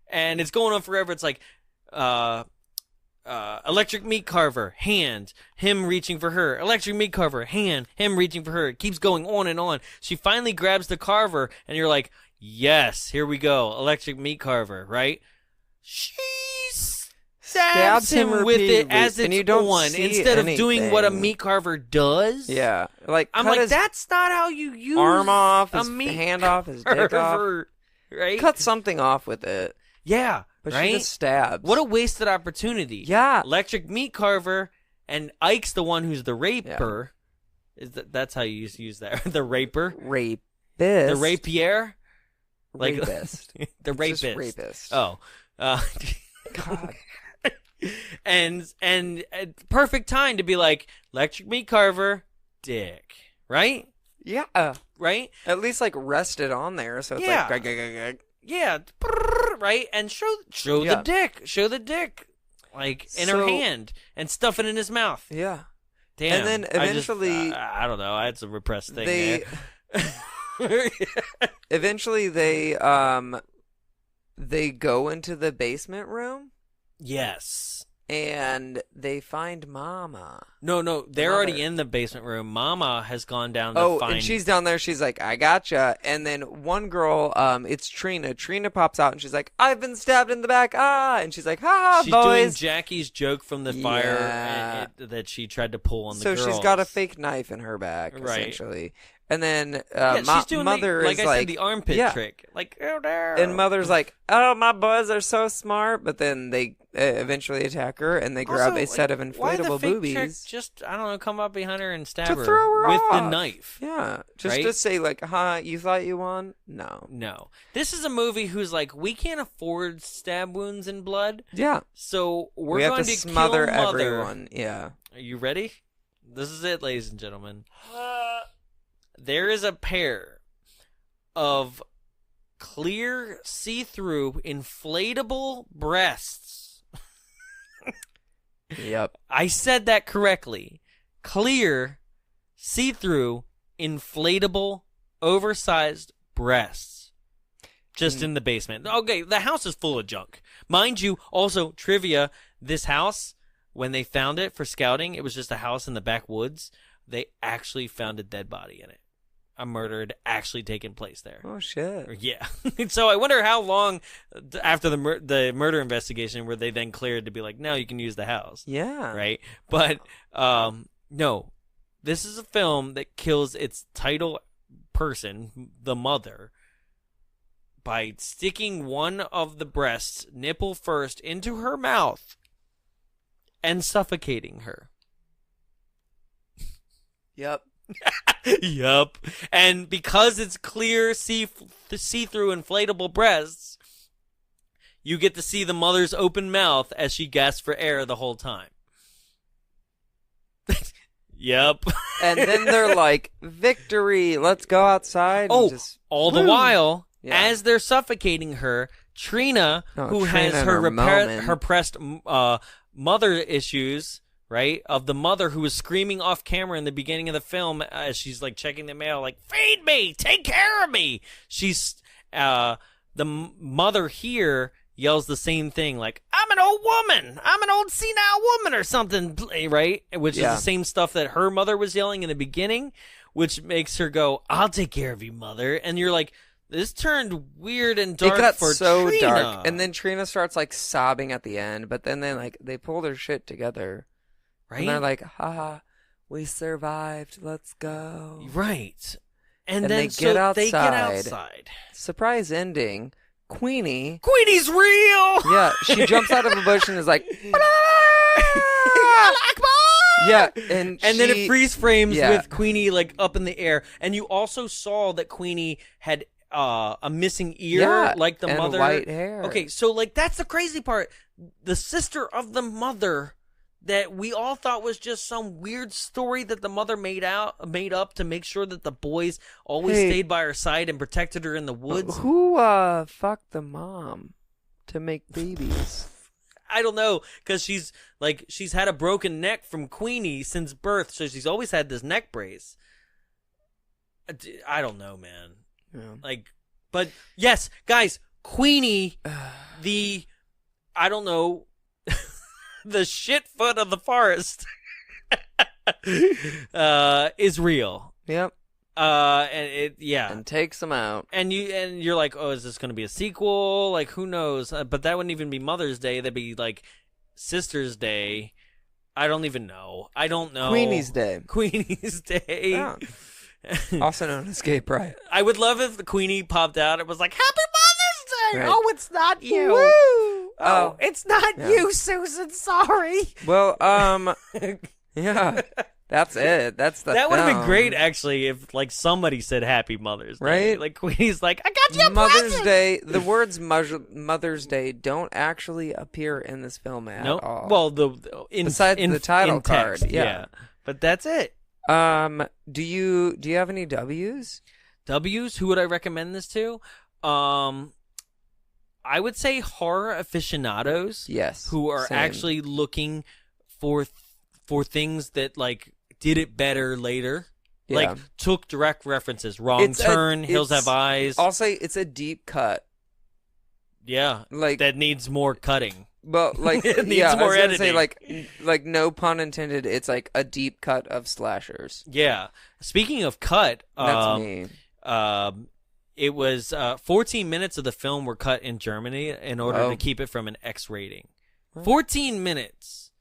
and it's going on forever. It's like, electric meat carver, hand, him reaching for her, electric meat carver, hand, him reaching for her. It keeps going on and on. She finally grabs the carver, and you're like, yes, here we go, electric meat carver, right? She stabs him with it repeatedly, as and it's you don't on, see instead of doing what a anything. meat carver does. Yeah. Like, I'm cut like, his that's not how you use arm off, a his meat hand off, his dick off. carver, right? Cut something off with it. Yeah, But right? she just stabs. What a wasted opportunity. Yeah. Electric meat carver, and Ike's the one who's the raper. Is that's how you use that? The raper? Rapist. The rapier? Like, Rapist. the It's rapist. just rapist. Oh. God. and perfect time to be like, electric meat carver, dick. Right? Yeah. Right? At least, like, rest it on there, so it's Yeah. like... Yeah. Right? And show Yeah. the dick. Show the dick. like in her hand and stuff it in his mouth. Yeah. Damn. And then eventually, I don't know. I had some repressed thing there. Eventually, they go into the basement room. Yes. And they find Mama. No, they're already in the basement room. Mama has gone down to find... and she's down there. She's like, I gotcha. And then one girl, it's Trina. Trina pops out and she's like, I've been stabbed in the back. Ah! And she's like, ha, she's boys. doing Jackie's joke from the fire that she tried to pull on the girls. So she's got a fake knife in her back, essentially. And then she's doing Mother like is I like... said, the armpit trick. Like, oh, no. And Mother's like, oh, my boys are so smart. But then they eventually attack her, and they grab a set of inflatable why the fake boobies. Trick just, I don't know, come up behind her and stab to her throw her with off. the knife. Yeah. Just right? to say, like, you thought you won? No. No. This is a movie who's like, we can't afford stab wounds and blood. Yeah. So we going have to smother kill Mother. everyone. Yeah. Are you ready? This is it, ladies and gentlemen. There is a pair of clear, see-through, inflatable breasts. Yep. I said that correctly. Clear, see-through, inflatable, oversized breasts. Just in the basement. Okay, the house is full of junk. Mind you, also, trivia, this house, when they found it for scouting, it was just a house in the backwoods. They actually found a dead body in it. A murder had actually taken place there. Oh, shit. Yeah. So I wonder how long after the murder investigation were they then cleared to be like, no, you can use the house. Yeah. Right? But, no. This is a film that kills its title person, the mother, by sticking one of the breasts, nipple first, into her mouth and suffocating her. Yep. Yup. And because it's clear, see-through inflatable breasts, you get to see the mother's open mouth as she gasps for air the whole time. Yup. And then they're like, victory, let's go outside. Oh, and all the while, as they're suffocating her, Trina, who Trina has her repressed mother issues... right? Of the mother who was screaming off camera in the beginning of the film as she's like checking the mail, like, feed me, take care of me. She's, the mother here yells the same thing, like, I'm an old woman. I'm an old senile woman or something, right? Which is the same stuff that her mother was yelling in the beginning, which makes her go, I'll take care of you, mother. And you're like, this turned weird and dark. It got for so Trina. dark. And then Trina starts like sobbing at the end, but then they pull their shit together. Right? And they're like, haha, we survived. Let's go. Right. And then they get outside. outside. Surprise ending. Queeney's real! Yeah, she jumps out of a bush and is like, yeah, and then it freeze frames with Queeney like up in the air. And you also saw that Queeney had a missing ear, like the and mother. White hair. Okay, so like that's the crazy part. The sister of the mother that we all thought was just some weird story that the mother made up to make sure that the boys always stayed by her side and protected her in the woods. Who fucked the mom to make babies? I don't know, because she's had a broken neck from Queeney since birth, so she's always had this neck brace. I don't know, man. Yeah. But yes, guys, Queeney, I don't know. The shit foot of the forest is real. Yep. And takes them out. And you're like, oh, is this going to be a sequel? Like, who knows? But that wouldn't even be Mother's Day. That'd be like Sister's Day. I don't even know. I don't know. Queenie's Day. Yeah. Also known as Gay Pride. I would love if the Queenie popped out. It was like, Happy Mother's Day. Right. Oh, it's not you. Woo! Oh, it's not you, Susan. Sorry. Well, yeah, that's it. That's the. That would have been great, actually, if like somebody said Happy Mother's Day. Right? Like Queenie's like, I got you a Mother's present. Day. The words Mother's Day don't actually appear in this film at all. Well, besides the title card, yeah. But that's it. Do you have any W's? W's? Who would I recommend this to? I would say horror aficionados. Yes. Who are same. actually looking for things that like did it better later. Yeah. Like took direct references. Wrong Turn, Hills Have Eyes. I'll say it's a deep cut. Yeah. Like that needs more cutting. But like It needs yeah, more I was gonna editing. say like no pun intended, it's like a deep cut of slashers. Yeah. Speaking of cut, That's me. It was 14 minutes of the film were cut in Germany in order to keep it from an X rating. 14 minutes.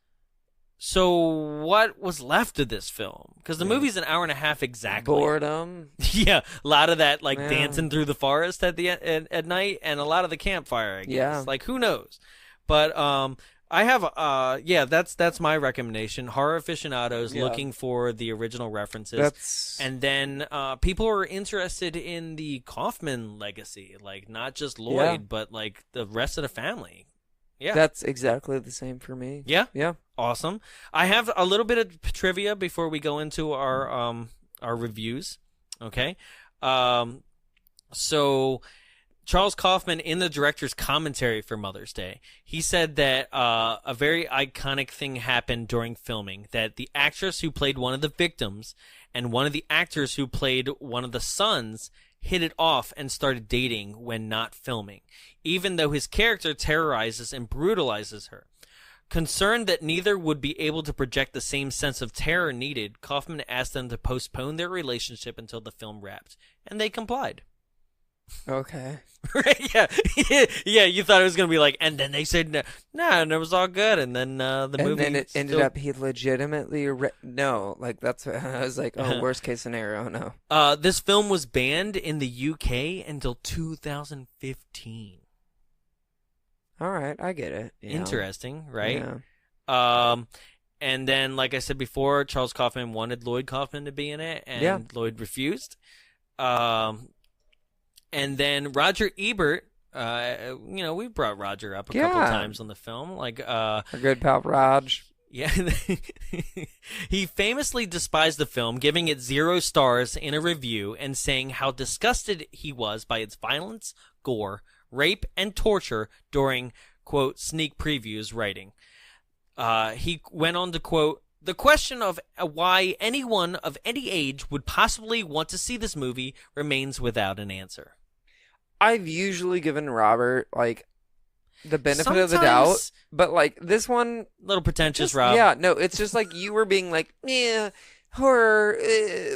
So what was left of this film? Because the movie's an hour and a half exactly. Boredom. Yeah, a lot of that like dancing through the forest at the at night, and a lot of the campfire. I guess. Yeah. Like who knows? But I have that's my recommendation. Horror aficionados looking for the original references. And then people are interested in the Kaufman legacy, like not just Lloyd, but like the rest of the family. Yeah. That's exactly the same for me. Yeah? Yeah. Awesome. I have a little bit of trivia before we go into our reviews. Okay? So Charles Kaufman, in the director's commentary for Mother's Day, he said that a very iconic thing happened during filming, that the actress who played one of the victims and one of the actors who played one of the sons hit it off and started dating when not filming, even though his character terrorizes and brutalizes her. Concerned that neither would be able to project the same sense of terror needed, Kaufman asked them to postpone their relationship until the film wrapped, and they complied. Okay. Right? Yeah. Yeah, you thought it was going to be like, and then they said no, and it was all good, and then the movie... And then it ended up he legitimately... No, like that's what I was like, oh, worst case scenario, no. This film was banned in the UK until 2015. All right, I get it. Interesting, right? Yeah. And then, like I said before, Charles Kaufman wanted Lloyd Kaufman to be in it, and Lloyd refused. And then Roger Ebert, we brought Roger up a couple times on the film. Like, our good pal Raj. Yeah. He famously despised the film, giving it 0 stars in a review and saying how disgusted he was by its violence, gore, rape, and torture during, quote, sneak previews writing. He went on to quote, "The question of why anyone of any age would possibly want to see this movie remains without an answer." I've usually given Robert, like, the benefit of the doubt, but, like, this one... A little pretentious, Rob. Yeah, no, it's just like you were being like, yeah, horror,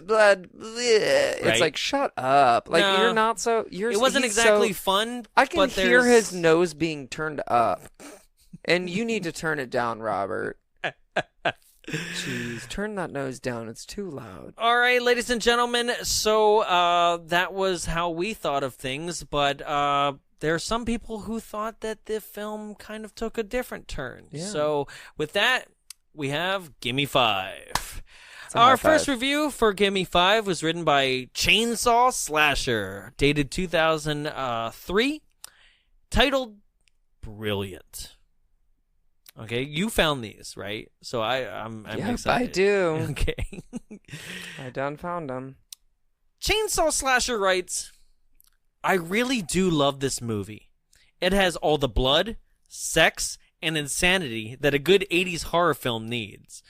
blood, bleh. It's like, shut up. Like, No. you're not so... It wasn't exactly fun, I can but hear there's- his nose being turned up, and you need to turn it down, Robert. Jeez, turn that nose down. It's too loud. All right, ladies and gentlemen, so that was how we thought of things, but there are some people who thought that the film kind of took a different turn. Yeah. So with that, we have Gimme 5. a Our high first five. review for Gimme 5 was written by Chainsaw Slasher, dated 2003, titled Brilliant. Okay, you found these, right? So I'm Yep, excited. I do. Okay. I done found them. Chainsaw Slasher writes, "I really do love this movie. It has all the blood, sex, and insanity that a good 80s horror film needs.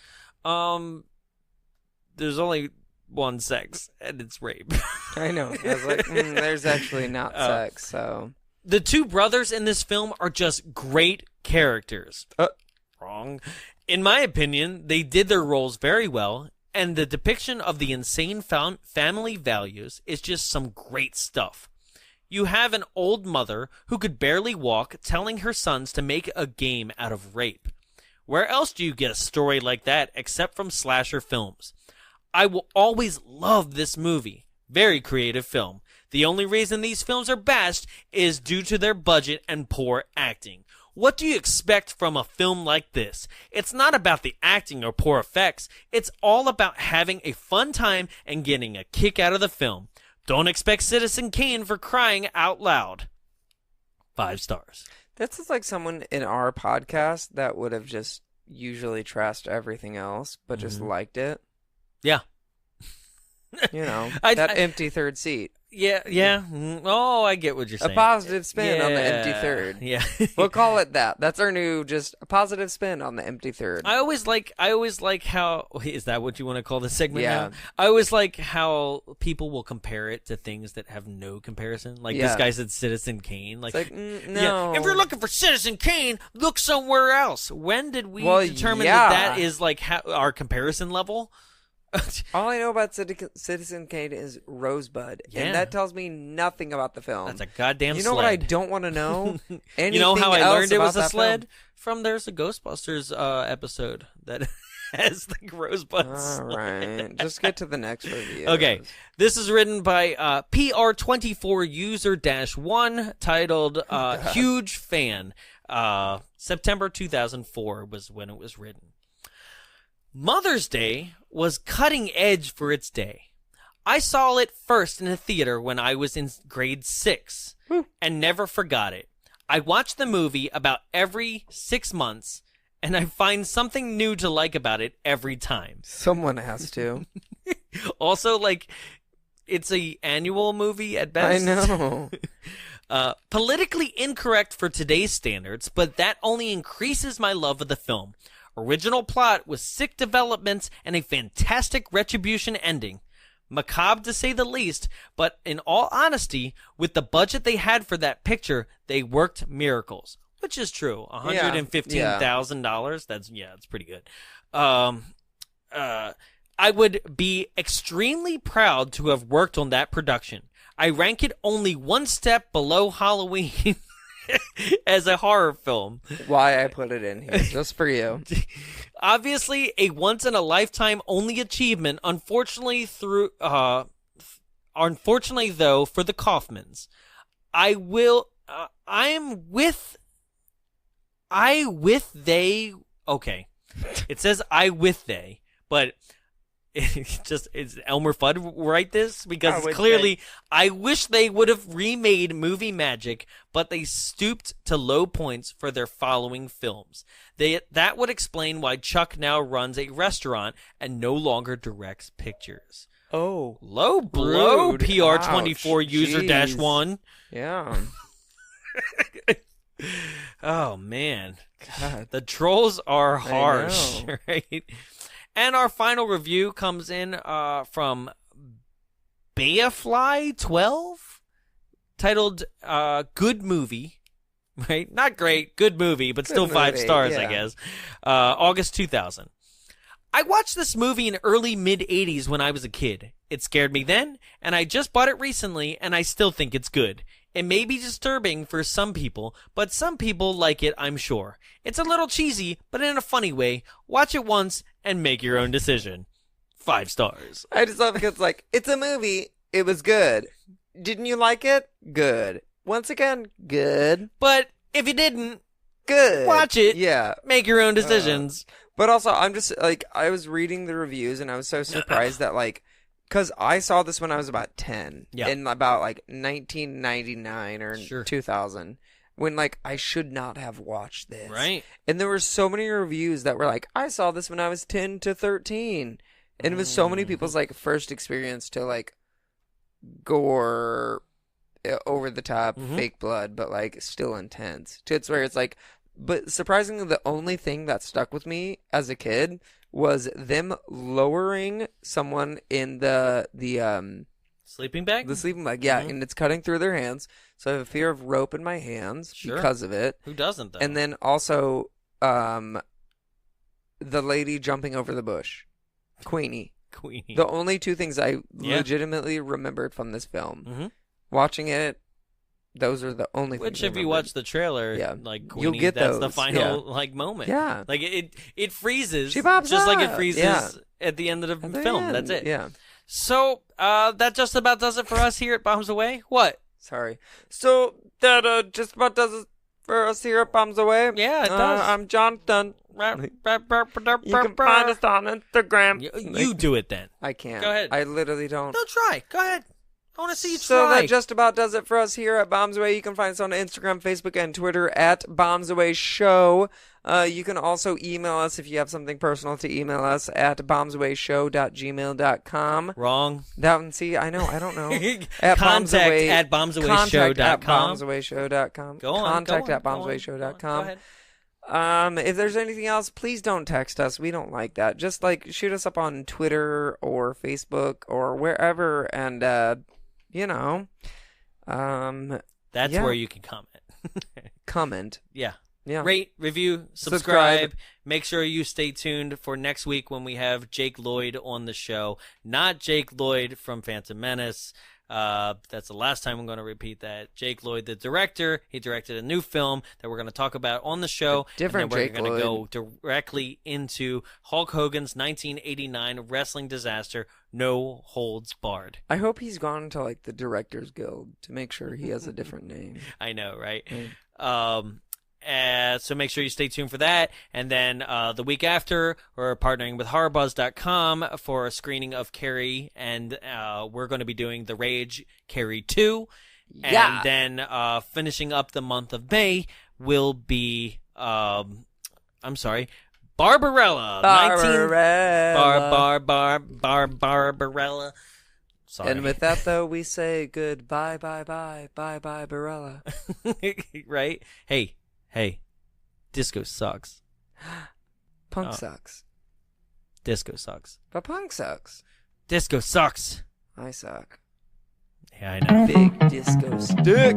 There's only one sex, and it's rape." I know. I was like, there's actually not sex, so... The two brothers in this film are just great characters. Wrong. In my opinion, they did their roles very well, and the depiction of the insane family values is just some great stuff. You have an old mother who could barely walk telling her sons to make a game out of rape. Where else do you get a story like that except from slasher films? I will always love this movie. Very creative film. The only reason these films are bashed is due to their budget and poor acting. What do you expect from a film like this? It's not about the acting or poor effects. It's all about having a fun time and getting a kick out of the film. Don't expect Citizen Kane for crying out loud. 5 stars. This is like someone in our podcast that would have just usually trashed everything else, but just liked it. Yeah. You know, I- empty third seat. Yeah. Oh, I get what you're A saying. positive spin on the empty third. Yeah. We'll call it that. That's our new, just a positive spin on the empty third. I always like how, is that what you want to call the segment Yeah. now? I always like how people will compare it to things that have no comparison. Like this guy said Citizen Kane. Like, It's like, no. Yeah, if you're looking for Citizen Kane, look somewhere else. When did we determine yeah. that is like our comparison level? All I know about Citizen Kane is Rosebud, Yeah. and that tells me nothing about the film. That's a goddamn You know sled. what I don't want to know? You know how I Anything learned it else was a about that sled? film? From there's a Ghostbusters episode that has the Rosebud All sled. right, just get to the next review. Okay, this is written by PR24 user-1 titled Huge Fan. September 2004 was when it was written. Mother's Day was cutting edge for its day. I saw it first in a theater when I was in grade 6 and never forgot it. I watch the movie about every 6 months and I find something new to like about it every time. Someone has to. Also, like, it's a annual movie at I best. know. Politically incorrect for today's standards, but that only increases my love of the film. Original plot with sick developments and a fantastic retribution ending. Macabre to say the least, but in all honesty, with the budget they had for that picture, they worked miracles. Which is true. $115,000. That's pretty good. I would be extremely proud to have worked on that production. I rank it only one step below Halloween as a horror film. Why I put it in here, just for you. Obviously, a once-in-a-lifetime only achievement, unfortunately, though, for the Kaufmans. I with they, okay. It says I with they, but it's Elmer Fudd write this? Because it's clearly, I wish they would have remade movie magic, but they stooped to low points for their following films. That would explain why Chuck now runs a restaurant and no longer directs pictures. Oh. Low blow, Rude. PR24 Ouch. user-1. Yeah. Oh, man. God. The trolls are harsh, know. right? And our final review comes in from Bayafly12, titled Good Movie. Right? Not great, good movie, but still 5 stars, I guess. August 2000. I watched this movie in early mid-'80s when I was a kid. It scared me then, and I just bought it recently, and I still think it's good. It may be disturbing for some people, but some people like it, I'm sure. It's a little cheesy, but in a funny way. Watch it once and make your own decision. 5 stars. I just love it because, like, it's a movie. It was good. Didn't you like it? Good. Once again, good. But if you didn't, Good. watch it. Yeah. Make your own decisions. But also, I'm just, like, I was reading the reviews and I was so surprised that, like, because I saw this when I was about 10. Yeah. In about, like, 1999 or Sure. 2000. When, like, I should not have watched this. Right. And there were so many reviews that were like, I saw this when I was 10 to 13. And it was so many people's, like, first experience to, like, gore, over the top, fake blood, but, like, still intense. To it's where it's like, but surprisingly, the only thing that stuck with me as a kid was them lowering someone in the Sleeping bag? the sleeping bag. Yeah, and it's cutting through their hands. So I have a fear of rope in my hands because of it. Who doesn't, though? And then also, the lady jumping over the bush, Queeney. The only 2 things I legitimately remembered from this film. Watching it, those are the only things. Which, if you watch the trailer, like Queenie, you'll get that's the those. final like moment. Yeah. Like it freezes. She pops just like it up. freezes Yeah. at the end of the At the film. end, That's it. Yeah. So that just about does it for us here at Bombs Away. What? Sorry. So that just about does it for us here at Bombs Away. Yeah, it does. I'm Jonathan. You can find us on Instagram. You do it then. I can't. Go ahead. I literally don't. No, try. Go ahead. I want to see you So try. that just about does it for us here at Bombs Away. You can find us on Instagram, Facebook, and Twitter at Bombs Away Show. You can also email us if you have something personal to email us at bombsawayshow.gmail.com. Wrong. That one, see, I know, I don't know. At Contact at bombsawayshow.com. bombsawayshow.com. Go on. Contact go on, at go on, bombsawayshow.com. Go ahead. If there's anything else, please don't text us. We don't like that. Just like shoot us up on Twitter or Facebook or wherever, and That's yeah. where you can comment. Comment. Yeah. Yeah. Rate, review, subscribe. Make sure you stay tuned for next week when we have Jake Lloyd on the show. Not Jake Lloyd from Phantom Menace. That's the last time I'm going to repeat that. Jake Lloyd, the director, he directed a new film that we're going to talk about on the show. Different Jake And then we're going Lloyd. to go directly into Hulk Hogan's 1989 wrestling disaster, No Holds Barred. I hope he's gone to like the Directors Guild to make sure he has a different name. I know, right? Mm. So make sure you stay tuned for that. And then the week after, we're partnering with HorrorBuzz.com for a screening of Carrie, and we're going to be doing The Rage Carrie 2. Yeah. And then finishing up the month of May will be, Barbarella. Barbarella. Sorry. And with that, though, we say goodbye, bye, bye, bye, bye, Barella. Right? Hey, disco sucks. Punk sucks. Disco sucks. But punk sucks. Disco sucks. I suck. Yeah, I know. Big disco stick.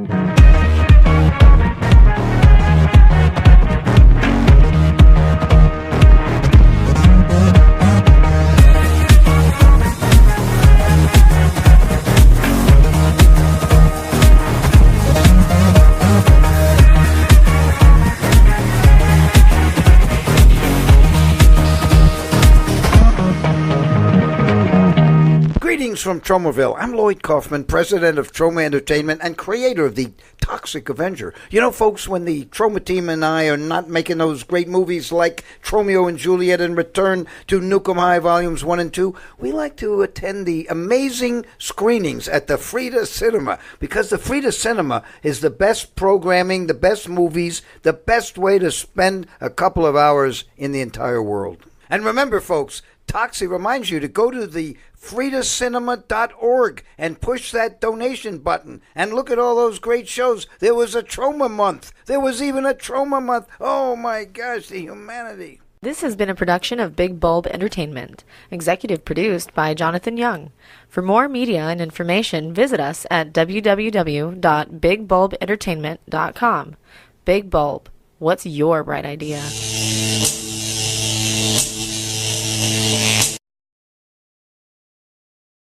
Greetings from Tromaville. I'm Lloyd Kaufman, president of Troma Entertainment and creator of the Toxic Avenger. You know, folks, when the Troma team and I are not making those great movies like Tromeo and Juliet and Return to Nukem High Volumes 1 and 2, we like to attend the amazing screenings at the Frida Cinema, because the Frida Cinema is the best programming, the best movies, the best way to spend a couple of hours in the entire world. And remember, folks, Toxie reminds you to go to the FridaCinema.org and push that donation button and look at all those great shows. There was a Troma month. There was even a Troma month. Oh my gosh, the humanity. This has been a production of Big Bulb Entertainment, executive produced by Jonathan Young. For more media and information, visit us at www.bigbulbentertainment.com. Big Bulb, what's your bright idea?